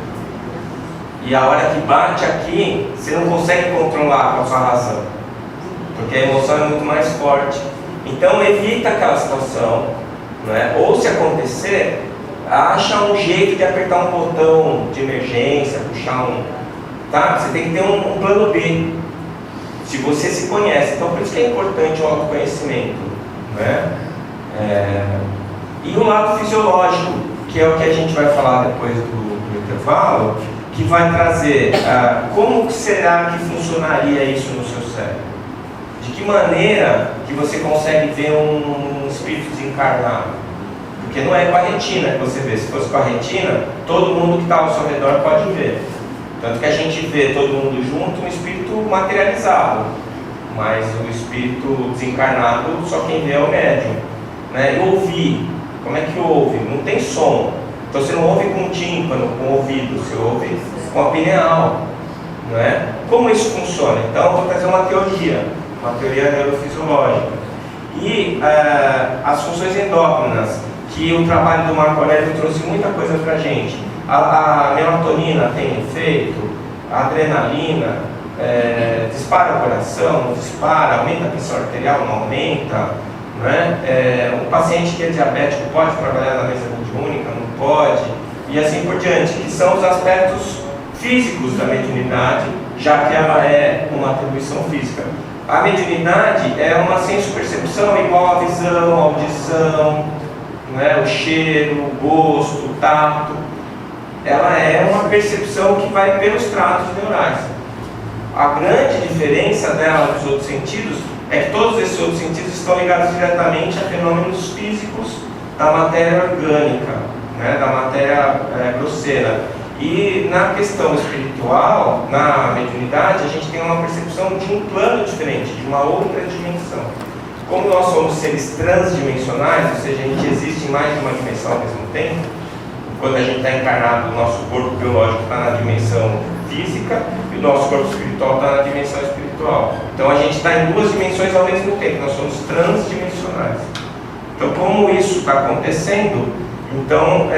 E a hora que bate aqui, você não consegue controlar com a sua razão, porque a emoção é muito mais forte. Então, evita aquela situação, né? Ou se acontecer, acha um jeito de apertar um botão de emergência, puxar tá? Você tem que ter um plano B, se você se conhece. Então, por isso que é importante o autoconhecimento, né? E o lado fisiológico, que é o que a gente vai falar depois do intervalo, que vai trazer como será que funcionaria isso no seu cérebro. De que maneira que você consegue ver um espírito desencarnado. Porque não é com a retina que você vê. Se fosse com a retina, todo mundo que está ao seu redor pode ver. Tanto que a gente vê todo mundo junto, um espírito materializado, mas o espírito desencarnado, só quem vê é o médium, né? E ouvir, como é que ouve? Não tem som, então você não ouve com o tímpano, com o ouvido, você ouve com a pineal, não é? Como isso funciona? Então eu vou trazer uma teoria neurofisiológica. E as funções endócrinas, que o trabalho do Marco Aurélio trouxe muita coisa para a gente. A melatonina tem efeito, a adrenalina dispara o coração, não dispara, aumenta a pressão arterial, não aumenta, né? O paciente que é diabético pode trabalhar na mesa mediúnica, não pode, e assim por diante, que são os aspectos físicos da mediunidade, já que ela é uma atribuição física. A mediunidade é uma senso-percepção igual à visão, à audição, né? O cheiro, o gosto, o tato. Ela é uma percepção que vai pelos tratos neurais. A grande diferença dela dos outros sentidos é que todos esses outros sentidos estão ligados diretamente a fenômenos físicos da matéria orgânica, né, da matéria grosseira. E na questão espiritual, na mediunidade, a gente tem uma percepção de um plano diferente, de uma outra dimensão. Como nós somos seres transdimensionais, ou seja, a gente existe em mais de uma dimensão ao mesmo tempo. Quando a gente está encarnado, o nosso corpo biológico está na dimensão física e o nosso corpo espiritual está na dimensão espiritual. Então a gente está em duas dimensões ao mesmo tempo, nós somos transdimensionais. Então, como isso está acontecendo, então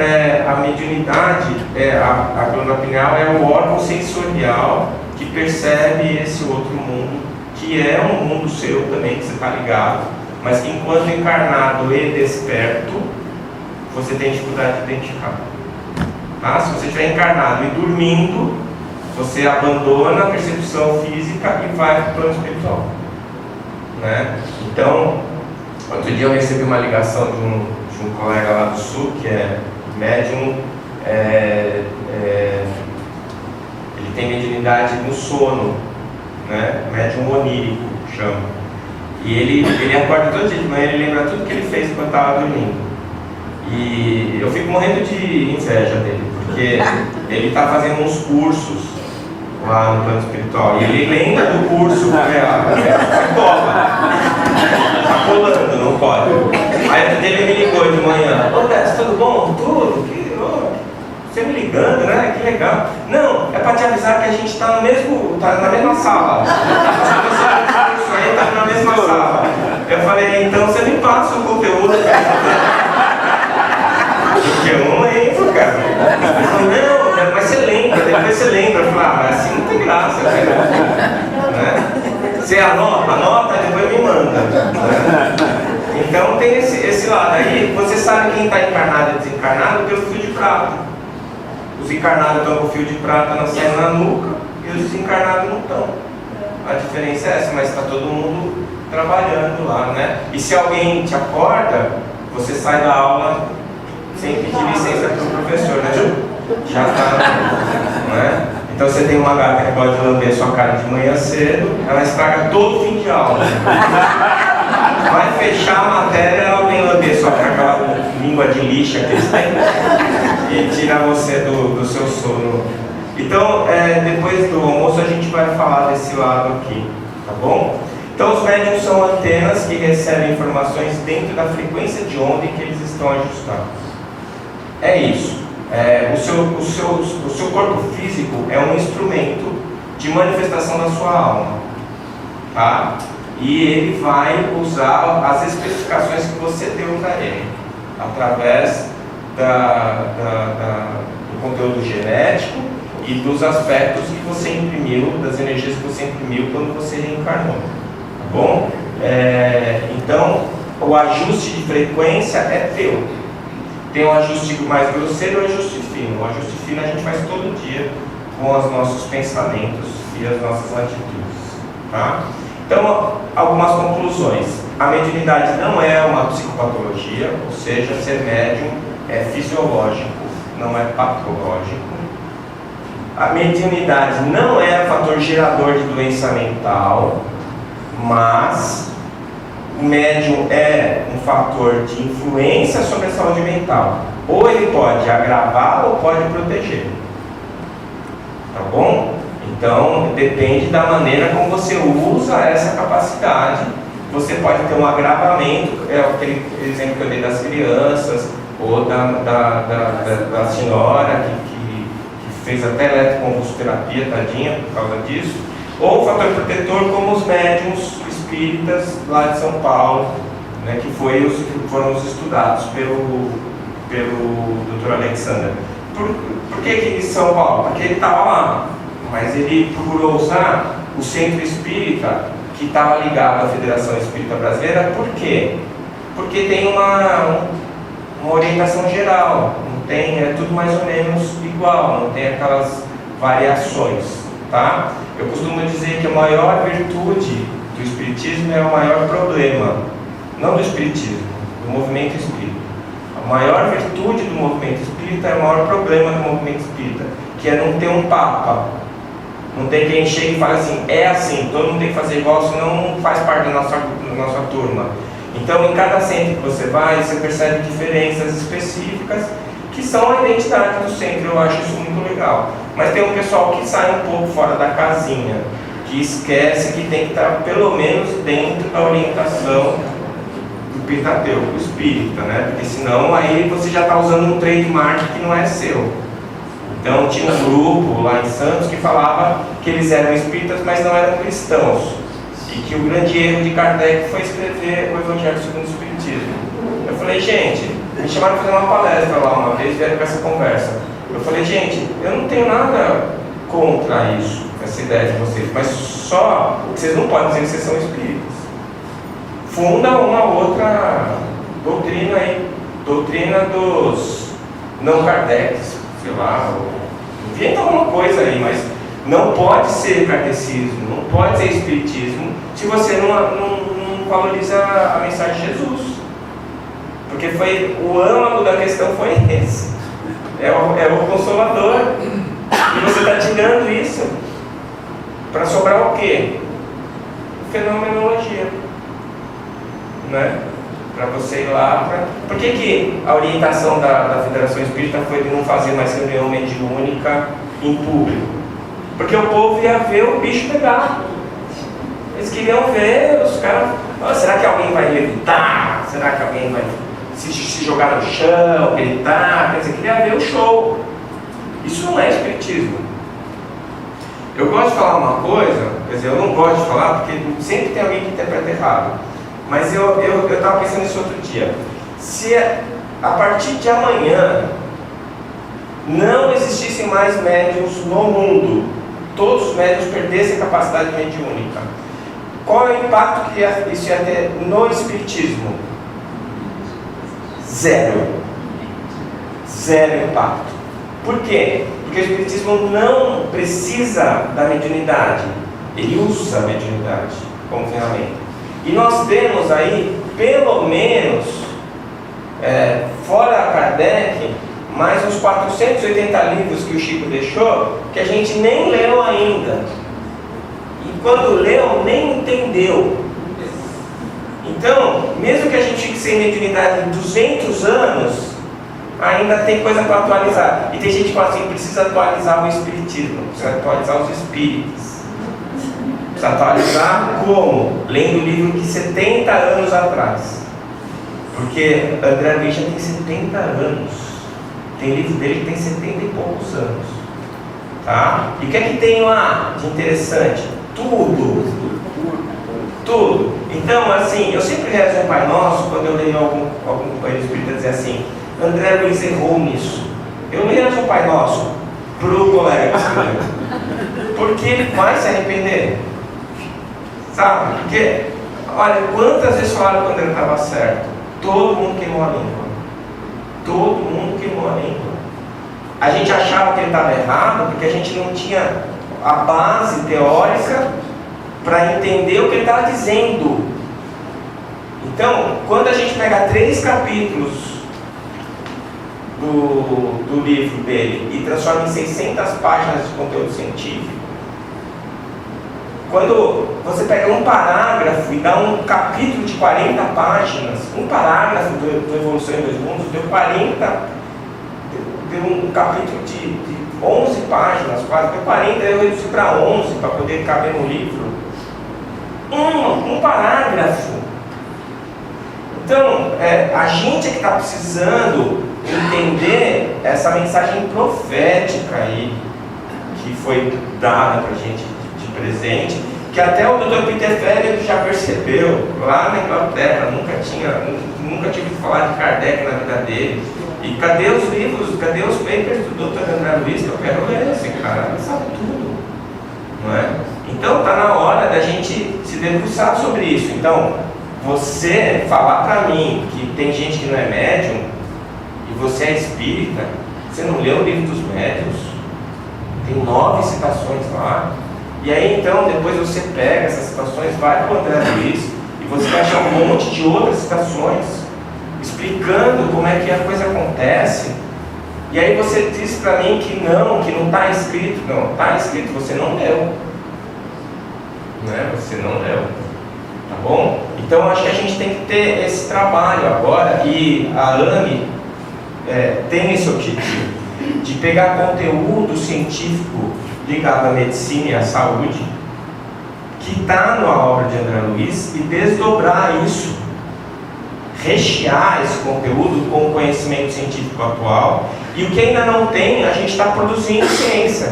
a mediunidade, a glândula pineal é o órgão sensorial que percebe esse outro mundo, que é um mundo seu também, que você está ligado, mas que enquanto encarnado e desperto, você tem dificuldade de identificar. Tá? Se você estiver encarnado e dormindo, você abandona a percepção física e vai para o plano espiritual. Né? Então, outro dia eu recebi uma ligação de um colega lá do Sul, que é médium, ele tem mediunidade no sono, né? Médium onírico, chama. E ele acorda todo dia de manhã, ele lembra tudo que ele fez quando estava dormindo. E eu fico morrendo de inveja dele, porque ele está fazendo uns cursos lá no plano espiritual. E ele lembra do curso, tá colando, não pode. Aí ele me ligou de manhã: ô Décio, tudo bom? Tudo? Você me ligando, né? Que legal. Não, é para te avisar que a gente está na mesma sala. Isso aí está na mesma sala. Eu falei: então você me passa o conteúdo. Porque eu não lembro, cara. Ele falou: não, mas você lembra, depois você lembra. Eu falei: assim não tem graça, cara. Né? Você anota, depois me manda. Né? Então tem esse lado aí. Você sabe quem está encarnado e desencarnado pelo fio de prata. Os encarnados estão com o fio de prata nascendo na nuca e os desencarnados não estão. A diferença é essa, mas está todo mundo trabalhando lá, né? E se alguém te acorda, você sai da aula sem pedir licença para o professor, né? Já está, né? Então você tem uma gata que pode lamber sua cara de manhã cedo, ela estraga todo o fim de aula. Vai fechar a matéria, ela vem lamber sua cara, aquela língua de lixa que eles têm, e tira você do seu sono. Então, depois do almoço a gente vai falar desse lado aqui, tá bom? Então os médiuns são antenas que recebem informações dentro da frequência de onda em que eles estão ajustados. É isso. O seu corpo físico é um instrumento de manifestação da sua alma, tá? E ele vai usar as especificações que você deu para ele, através do conteúdo genético e dos aspectos que você imprimiu, das energias que você imprimiu quando você reencarnou, tá bom? Então, o ajuste de frequência é teu. Tem um ajuste mais grosseiro e um ajuste fino. O ajuste fino a gente faz todo dia com os nossos pensamentos e as nossas atitudes, tá? Então, algumas conclusões. A mediunidade não é uma psicopatologia, ou seja, ser médium é fisiológico, não é patológico. A mediunidade não é fator gerador de doença mental, mas o médium é um fator de influência sobre a saúde mental. Ou ele pode agravar ou pode proteger. Tá bom? Então, depende da maneira como você usa essa capacidade. Você pode ter um agravamento, é aquele exemplo que eu dei das crianças, ou da senhora que fez até eletroconvulsoterapia, tadinha, por causa disso. Ou um fator protetor, como os médiuns espíritas lá de São Paulo, né, que foram os estudados pelo Dr. Alexander. Por que em São Paulo? Porque ele estava lá, mas ele procurou usar o centro espírita que estava ligado à Federação Espírita Brasileira. Por quê? Porque tem uma orientação geral, é tudo mais ou menos igual, não tem aquelas variações, tá? Eu costumo dizer que a maior virtude do Espiritismo é o maior problema, não do Espiritismo, do movimento espírita. A maior virtude do movimento espírita é o maior problema do movimento espírita, que é não ter um papa. Não tem quem chegue e fale assim: é assim, todo mundo tem que fazer igual, senão não faz parte da nossa turma. Então, em cada centro que você vai, você percebe diferenças específicas que são a identidade do centro. Eu acho isso muito legal. Mas tem um pessoal que sai um pouco fora da casinha, que esquece que tem que estar pelo menos dentro da orientação do Pentateuco, espírita, né? Porque senão aí você já está usando um trademark que não é seu. Então tinha um grupo lá em Santos que falava que eles eram espíritas, mas não eram cristãos. E que o grande erro de Kardec foi escrever o Evangelho segundo o Espiritismo. Eu falei: gente, me chamaram para fazer uma palestra lá uma vez, vieram com essa conversa. Eu falei: gente, eu não tenho nada contra isso, essa ideia de vocês, mas só o que vocês não podem dizer que vocês são espíritas. Funda uma outra doutrina aí, doutrina dos não Kardec's, sei lá, inventa alguma coisa aí, mas não pode ser kardecismo, não pode ser espiritismo, se você não valoriza a mensagem de Jesus. Porque foi o âmago da questão foi esse. É o Consolador. E você está tirando isso para sobrar o quê? Fenomenologia. Né? Para você ir lá. Por que a orientação da Federação Espírita foi de não fazer mais reunião mediúnica em público? Porque o povo ia ver o bicho pegar. Eles queriam ver os caras. Oh, será que alguém vai levitar? Será que alguém vai se jogar no chão, gritar? Quer dizer, queria ver o show. Isso não é espiritismo. Eu gosto de falar uma coisa, quer dizer, eu não gosto de falar porque sempre tem alguém que interpreta errado. Mas eu estava pensando nisso outro dia. Se a partir de amanhã não existissem mais médiuns no mundo, todos os médiuns perdessem a capacidade mediúnica, qual é o impacto que isso ia ter no espiritismo? Zero. Zero impacto. Por quê? Porque o espiritismo não precisa da mediunidade, ele usa a mediunidade como ferramenta. E nós temos aí, pelo menos, fora Kardec, mais uns 480 livros que o Chico deixou, que a gente nem leu ainda. E quando leu, nem entendeu. Então, mesmo que a gente fique sem mediunidade em 200 anos, ainda tem coisa para atualizar. E tem gente que fala assim, precisa atualizar o espiritismo, precisa atualizar os espíritos. Precisa atualizar como? Lendo o livro de 70 anos atrás. Porque André Luiz já tem 70 anos. Tem livro dele que tem 70 e poucos anos. Tá? E o que é que tem lá de interessante? Tudo. Então, assim, eu sempre rezo um Pai Nosso, quando eu leio algum companheiro espírita dizer assim, André Luiz errou nisso. Eu rezo um Pai Nosso pro colega que escreveu. Porque ele vai se arrepender. Sabe? Porque, olha, quantas vezes falaram quando ele estava certo? Todo mundo queimou a língua. Todo mundo queimou a língua. A gente achava que ele estava errado porque a gente não tinha a base teórica para entender o que ele estava dizendo. Então, quando a gente pega 3 capítulos do livro dele e transforma em 600 páginas de conteúdo científico, quando você pega um parágrafo e dá um capítulo de 40 páginas, um parágrafo do Evolução em 2 Mundos deu 40, deu um capítulo de 11 páginas, quase, deu 40, eu reduzi para 11 para poder caber no livro. Um parágrafo. Então, a gente é que está precisando entender essa mensagem profética aí, que foi dada para a gente de presente, que até o Dr. Peter Ferrier já percebeu, lá na Inglaterra, nunca tive que falar de Kardec na vida dele. E cadê os livros, cadê os papers do Dr. André Luiz, que eu quero ler? Esse cara sabe tudo, não é? Então está na hora da gente se debruçar sobre isso. Então, você falar para mim que tem gente que não é médium, e você é espírita, você não leu o livro dos médiuns? Tem 9 citações lá. E aí então, depois você pega essas citações, vai para o André Luiz, e você vai achar um monte de outras citações, explicando como é que a coisa acontece. E aí você diz para mim que não está escrito. Não, está escrito, você não leu. Você não leu. Tá bom? Então acho que a gente tem que ter esse trabalho agora, e a AME tem esse objetivo, de pegar conteúdo científico ligado à medicina e à saúde, que está na obra de André Luiz, e desdobrar isso, rechear esse conteúdo com o conhecimento científico atual, e o que ainda não tem, a gente está produzindo ciência.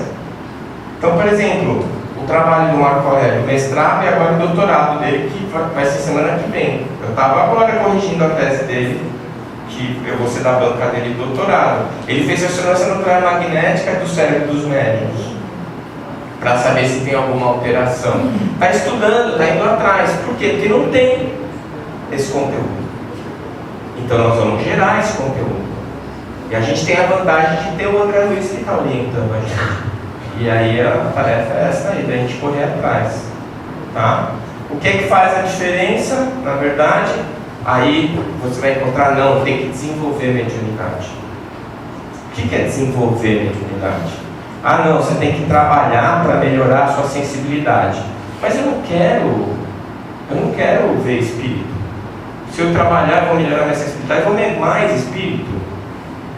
Então, por exemplo, o trabalho do Marco Aurélio, mestrado e agora o doutorado dele, que vai ser semana que vem. Eu estava agora corrigindo a tese dele, que eu vou ser da banca dele de doutorado. Ele fez ressonância nuclear magnética do cérebro dos médiuns, para saber se tem alguma alteração. Está estudando, está indo atrás. Por quê? Porque não tem esse conteúdo. Então nós vamos gerar esse conteúdo. E a gente tem a vantagem de ter o André Luiz que está orientando a gente. E aí a tarefa é essa aí, da gente correr atrás. Tá? O que é que faz a diferença, na verdade? Aí você vai encontrar, não, tem que desenvolver mediunidade. O que é desenvolver mediunidade? Ah, não, você tem que trabalhar para melhorar a sua sensibilidade. Mas eu não quero ver espírito. Se eu trabalhar, eu vou melhorar minha sensibilidade, eu vou ver mais espírito.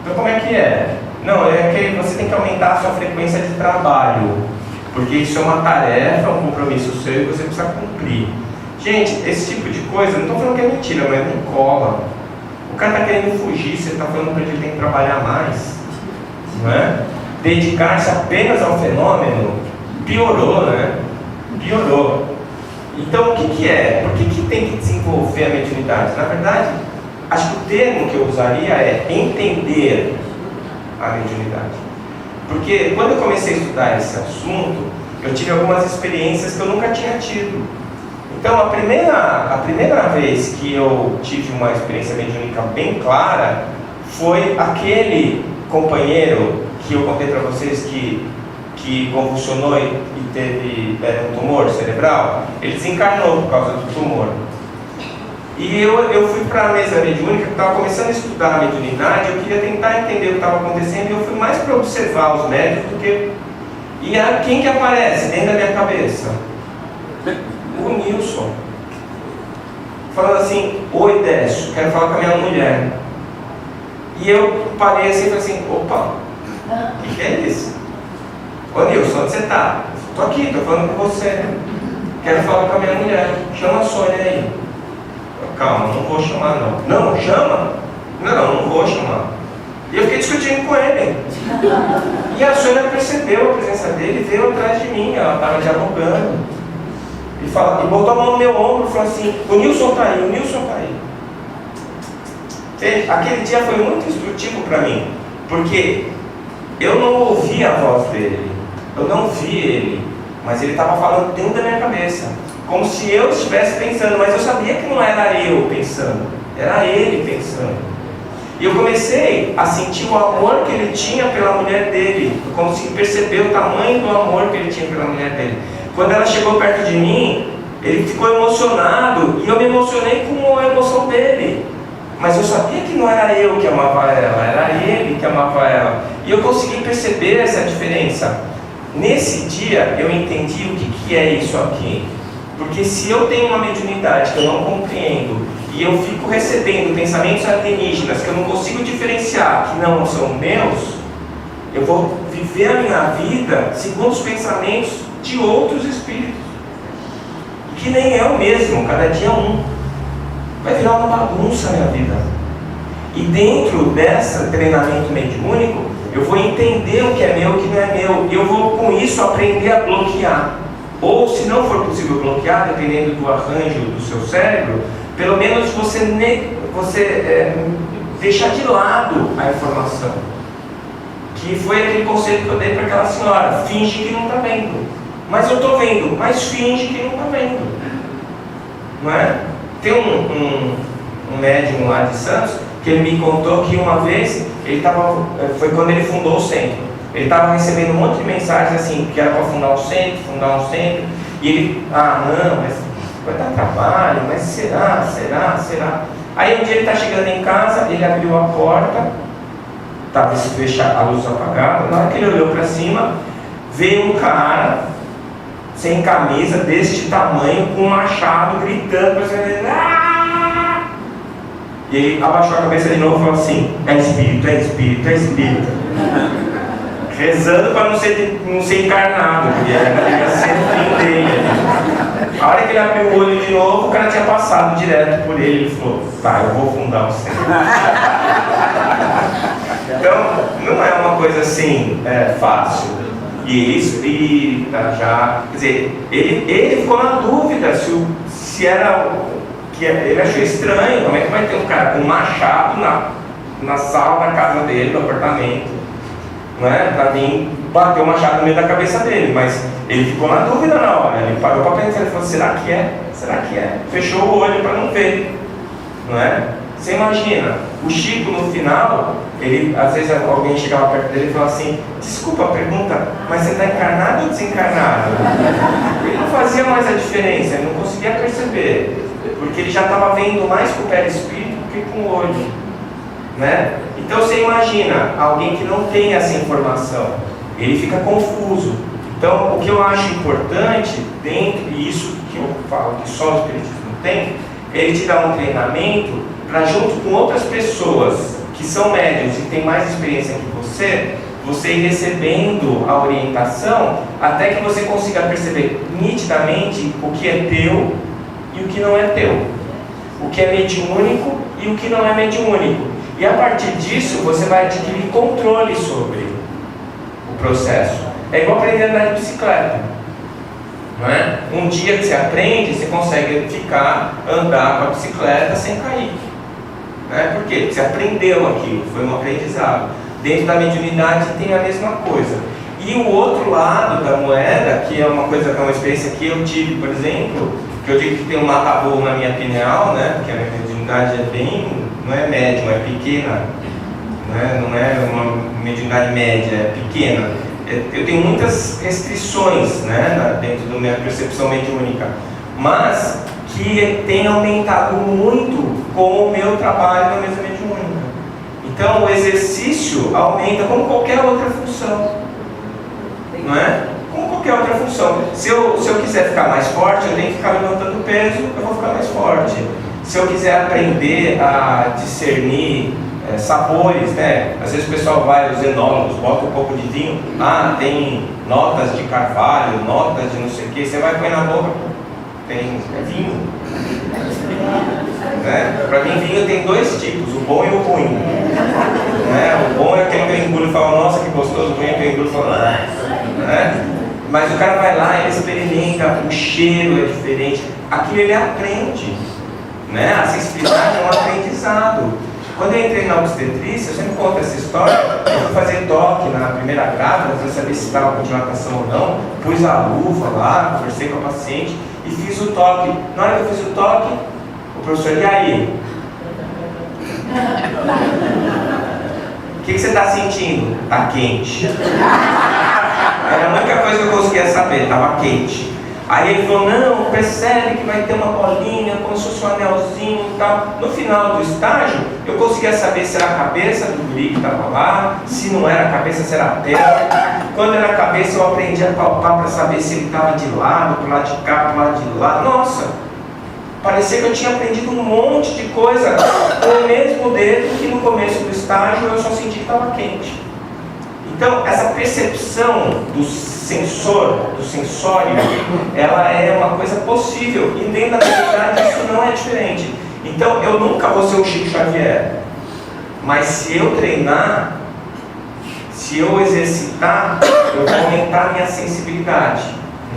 Então como é que é? Não, é que você tem que aumentar a sua frequência de trabalho, porque isso é uma tarefa, um compromisso seu e você precisa cumprir. Gente, esse tipo de coisa, não estou falando que é mentira, mas não cola. O cara está querendo fugir, você está falando para ele tem que trabalhar mais, não é? Dedicar-se apenas ao fenômeno piorou, né? Piorou. Então o que é? Por que tem que desenvolver a mediunidade? Na verdade, acho que o termo que eu usaria é entender a mediunidade. Porque quando eu comecei a estudar esse assunto, eu tive algumas experiências que eu nunca tinha tido. Então a primeira vez que eu tive uma experiência mediúnica bem clara foi aquele companheiro que eu contei para vocês que convulsionou e teve um tumor cerebral. Ele desencarnou por causa do tumor. E eu fui para a mesa mediúnica, que estava começando a estudar a mediunidade, eu queria tentar entender o que estava acontecendo, e eu fui mais para observar os médicos do que... E quem que aparece dentro da minha cabeça? O Nilson. Falando assim, oi Décio, quero falar com a minha mulher. E eu parei assim e falei assim, opa, o que é isso? Ô Nilson, onde você está? Estou aqui, estou falando com você. Quero falar com a minha mulher, chama a Sônia aí. Calma, não vou chamar não. Não, chama? Não vou chamar. E eu fiquei discutindo com ele. E a Sônia percebeu a presença dele e veio atrás de mim, ela estava dialogando. E botou a mão no meu ombro e falou assim, o Nilson está aí, o Nilson está aí. Aquele dia foi muito instrutivo para mim, porque eu não ouvi a voz dele, eu não vi ele, mas ele estava falando dentro da minha cabeça. Como se eu estivesse pensando, mas eu sabia que não era eu pensando, era ele pensando. E eu comecei a sentir o amor que ele tinha pela mulher dele. Eu consegui perceber o tamanho do amor que ele tinha pela mulher dele. Quando ela chegou perto de mim, ele ficou emocionado e eu me emocionei com a emoção dele. Mas eu sabia que não era eu que amava ela, era ele que amava ela. E eu consegui perceber essa diferença. Nesse dia eu entendi o que é isso aqui. Porque se eu tenho uma mediunidade que eu não compreendo e eu fico recebendo pensamentos alienígenas que eu não consigo diferenciar, que não são meus, eu vou viver a minha vida segundo os pensamentos de outros espíritos, que nem eu mesmo, cada dia um. Vai virar uma bagunça a minha vida. E dentro desse treinamento mediúnico, eu vou entender o que é meu e o que não é meu, e eu vou com isso aprender a bloquear. Ou, se não for possível bloquear, dependendo do arranjo do seu cérebro, pelo menos você deixar de lado a informação. Que foi aquele conselho que eu dei para aquela senhora: finge que não está vendo. Mas eu estou vendo, mas finge que não está vendo. Não é? Tem um médium lá de Santos que ele me contou que uma vez, foi quando ele fundou o centro. Ele estava recebendo um monte de mensagens assim, que era para fundar um centro, e ele, não, mas vai dar trabalho, mas será? Aí um dia ele está chegando em casa, ele abriu a porta, estava a luz apagada, na hora que ele olhou para cima, veio um cara, sem camisa, deste tamanho, com um machado, gritando, e ele abaixou a cabeça de novo e falou assim: é espírito, é espírito, é espírito. Rezando para não ser encarnado, porque ia ser o fim dele. A hora que ele abriu o olho de novo, o cara tinha passado direto por ele. Ele falou: tá, eu vou fundar o centro. Então, não é uma coisa assim fácil. Quer dizer, ele ficou na dúvida se era. Ele achou estranho, como é que vai ter um cara com um machado na sala da casa dele, no apartamento, não é? Para vir bater o machado no meio da cabeça dele, mas ele ficou na dúvida na hora, ele parou para pensar, ele falou: será que é? Fechou o olho para não ver, não é? Você imagina, o Chico no final, ele, às vezes alguém chegava perto dele e falava assim, desculpa a pergunta, mas você está encarnado ou desencarnado? Ele não fazia mais a diferença, ele não conseguia perceber, porque ele já estava vendo mais com o perispírito do que com o olho, né? Então você imagina, alguém que não tem essa informação, ele fica confuso. Então o que eu acho importante, dentro disso que eu falo que só o espiritismo tem, ele te dá um treinamento para, junto com outras pessoas que são médiuns e têm mais experiência que você ir recebendo a orientação até que você consiga perceber nitidamente o que é teu e o que não é teu, o que é mediúnico e o que não é mediúnico. E a partir disso você vai adquirir controle sobre o processo. É igual aprender a andar de bicicleta, não é? Um dia que você aprende, você consegue andar com a bicicleta sem cair. Por quê? Porque você aprendeu aquilo, foi um aprendizado. Dentro da mediunidade tem a mesma coisa. E o outro lado da moeda, que é uma experiência que eu tive, por exemplo, que eu digo que tem um mata-voo na minha pineal, né? Porque a minha mediunidade não é médium, é pequena, né? Não é uma mediunidade média, é pequena. Eu tenho muitas restrições, né, dentro da minha percepção mediúnica, mas que tem aumentado muito com o meu trabalho na mesa mediúnica. Então o exercício aumenta como qualquer outra função, não é? Como qualquer outra função. Se eu quiser ficar mais forte, eu tenho que ficar levantando peso, eu vou ficar mais forte. Se eu quiser aprender a discernir sabores, né? Às vezes o pessoal vai, os enólogos, bota um pouco de vinho, tem notas de carvalho, notas de não sei o que, você vai pôr na boca, é vinho. Né? Para mim, vinho tem dois tipos, o bom e o ruim. Né? O bom é aquele que eu engulo e falo, nossa, que gostoso, o ruim é que eu engulo e falo, né? Mas o cara vai lá, ele experimenta, o cheiro é diferente, aquilo ele aprende, né? A sensibilidade é um aprendizado. Quando eu entrei na obstetrícia, eu sempre conto essa história, eu fui fazer toque na primeira grávida, para saber se estava com dilatação ou não, pus a luva lá, conversei com a paciente e fiz o toque. Na hora que eu fiz o toque, o professor, e aí? O que você está sentindo? Está quente. Era a única coisa que eu conseguia saber, estava quente. Aí ele falou, não, percebe que vai ter uma bolinha, como se fosse um anelzinho e tal. No final do estágio, eu conseguia saber se era a cabeça do guri que estava lá, se não era a cabeça, se era a perna. Quando era a cabeça, eu aprendi a palpar para saber se ele estava de lado, para o lado de cá, para o lado de lá. Nossa, parecia que eu tinha aprendido um monte de coisa com o mesmo dedo que no começo do estágio eu só senti que estava quente. Então, essa percepção do sensório, ela é uma coisa possível, e dentro da realidade isso não é diferente. Então, eu nunca vou ser um Chico Xavier, mas se eu treinar, se eu exercitar, eu vou aumentar a minha sensibilidade,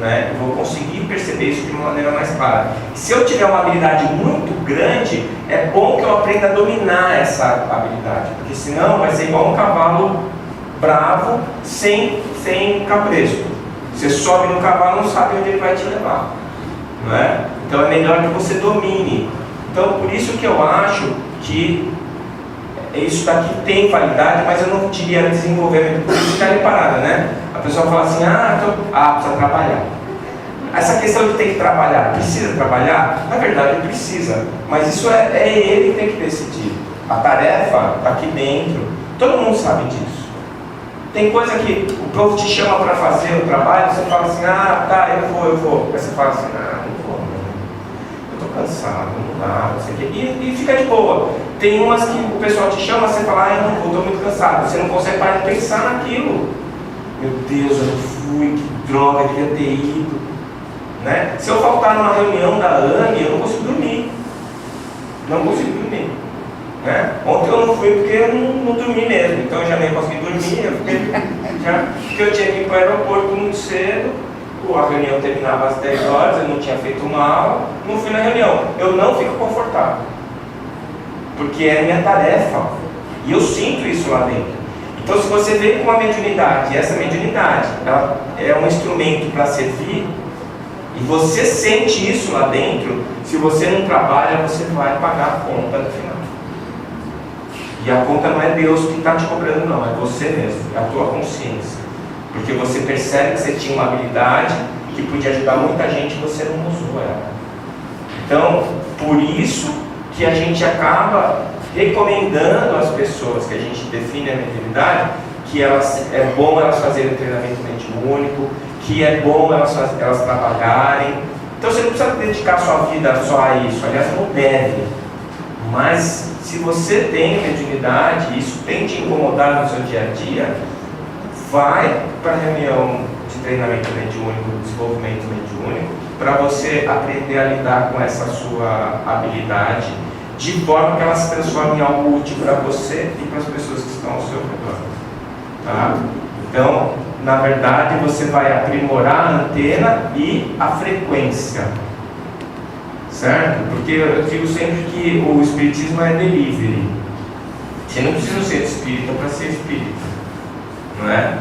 né? Eu vou conseguir perceber isso de uma maneira mais clara. Se eu tiver uma habilidade muito grande, é bom que eu aprenda a dominar essa habilidade, porque senão vai ser igual um cavalo bravo, sem cabresto. Você sobe no cavalo, não sabe onde ele vai te levar, não é? Então é melhor que você domine. Então por isso que eu acho que isso daqui tem validade, mas eu não diria desenvolvimento, porque isso está ali parada, né? A pessoa fala assim, precisa trabalhar. Essa questão de ter que trabalhar, precisa trabalhar? Na verdade precisa, mas isso é ele que tem que decidir. A tarefa está aqui dentro, todo mundo sabe disso. Tem coisa que o povo te chama para fazer o trabalho, você fala assim, eu vou. Aí você fala assim, não vou, eu estou cansado, não dá, não sei o quê. E fica de boa. Tem umas que o pessoal te chama, você fala, eu não vou, estou muito cansado. Você não consegue parar de pensar naquilo. Meu Deus, eu não fui, que droga, eu devia ter ido. Né? Se eu faltar numa reunião da ANE, eu não consigo dormir. Não consigo dormir. Né? Ontem eu não fui porque eu não dormi mesmo, então eu já nem consegui dormir, porque eu tinha que ir para o aeroporto muito cedo, a reunião terminava às 10 horas, eu não tinha feito uma aula, não fui na reunião. Eu não fico confortável, porque é a minha tarefa, e eu sinto isso lá dentro. Então se você vem com uma mediunidade, e essa mediunidade ela é um instrumento para servir, e você sente isso lá dentro, se você não trabalha, você vai pagar a conta no final. E a conta não é Deus que está te cobrando, não, é você mesmo, é a tua consciência. Porque você percebe que você tinha uma habilidade que podia ajudar muita gente e você não usou ela. Então, por isso que a gente acaba recomendando às pessoas que a gente define a mediunidade, que é bom elas fazerem treinamento mediúnico, que é bom elas trabalharem. Então você não precisa dedicar sua vida só a isso, aliás, não deve. Mas se você tem mediunidade, isso tem te incomodar no seu dia a dia, vai para a reunião de treinamento mediúnico, desenvolvimento mediúnico, para você aprender a lidar com essa sua habilidade, de forma que ela se transforme em algo útil para você e para as pessoas que estão ao seu redor. Tá? Então, na verdade, você vai aprimorar a antena e a frequência. Certo? Porque eu digo sempre que o espiritismo é delivery. Você não precisa ser espírita para ser espírita. Não é?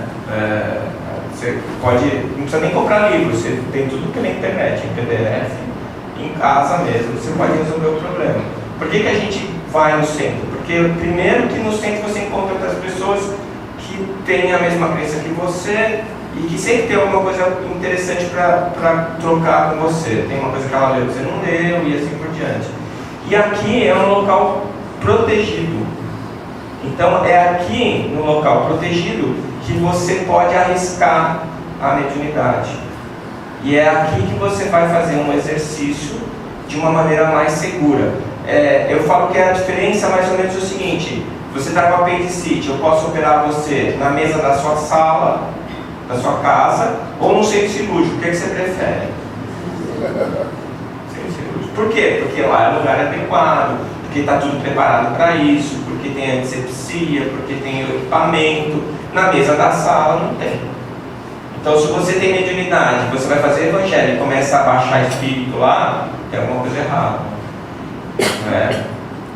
Você não precisa nem comprar livro, você tem tudo pela internet, em PDF, em casa mesmo, você pode resolver o problema. Por que a gente vai no centro? Porque primeiro que no centro você encontra outras pessoas que têm a mesma crença que você e que sempre tem alguma coisa interessante para trocar com você. Tem uma coisa que ela leu que você não leu e assim por diante. E aqui é um local protegido. Então é aqui no local protegido que você pode arriscar a mediunidade. E é aqui que você vai fazer um exercício de uma maneira mais segura. Eu falo que a diferença é mais ou menos o seguinte: você está com apendicite, eu posso operar você na mesa da sua sala, da sua casa, ou no centro cirúrgico. O que você prefere? Centro cirúrgico. Por quê? Porque lá é um lugar adequado, porque está tudo preparado para isso, porque tem antisepsia, porque tem equipamento. Na mesa da sala não tem. Então, se você tem mediunidade, você vai fazer evangelho e começa a baixar espírito lá, tem alguma coisa errada. Não é?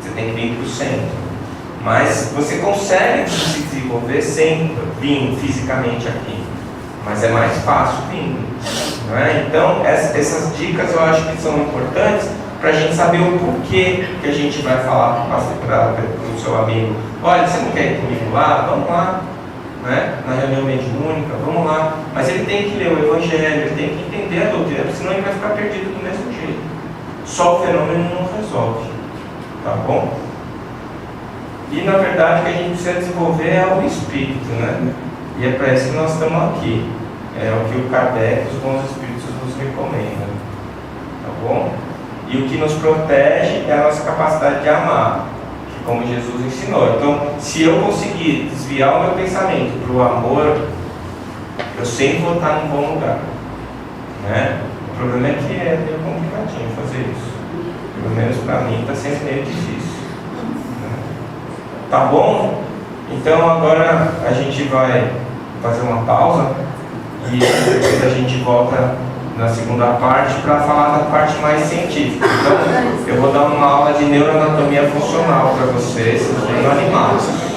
Você tem que vir para o centro. Mas você consegue se desenvolver sem vir fisicamente aqui. Mas é mais fácil vir. Não é? Então, essas dicas eu acho que são importantes para a gente saber o porquê que a gente vai falar para o seu amigo: olha, você não quer ir comigo lá? Vamos lá. Né? Na reunião mediúnica, vamos lá. Mas ele tem que ler o Evangelho, ele tem que entender a doutrina, senão ele vai ficar perdido do mesmo jeito. Só o fenômeno não resolve. Tá bom? E na verdade o que a gente precisa desenvolver é o espírito, né? E é para isso que nós estamos aqui. É o que o Kardec e os bons espíritos nos recomendam. Tá bom? E o que nos protege é a nossa capacidade de amar, como Jesus ensinou. Então, se eu conseguir desviar o meu pensamento para o amor, eu sempre vou estar num bom lugar, né? O problema é que é meio complicadinho fazer isso. Pelo menos para mim está sempre meio difícil, né? Tá bom? Então agora a gente vai fazer uma pausa e depois a gente volta na segunda parte para falar da parte mais científica. Então eu vou dar uma aula de neuroanatomia funcional para vocês, bem animados.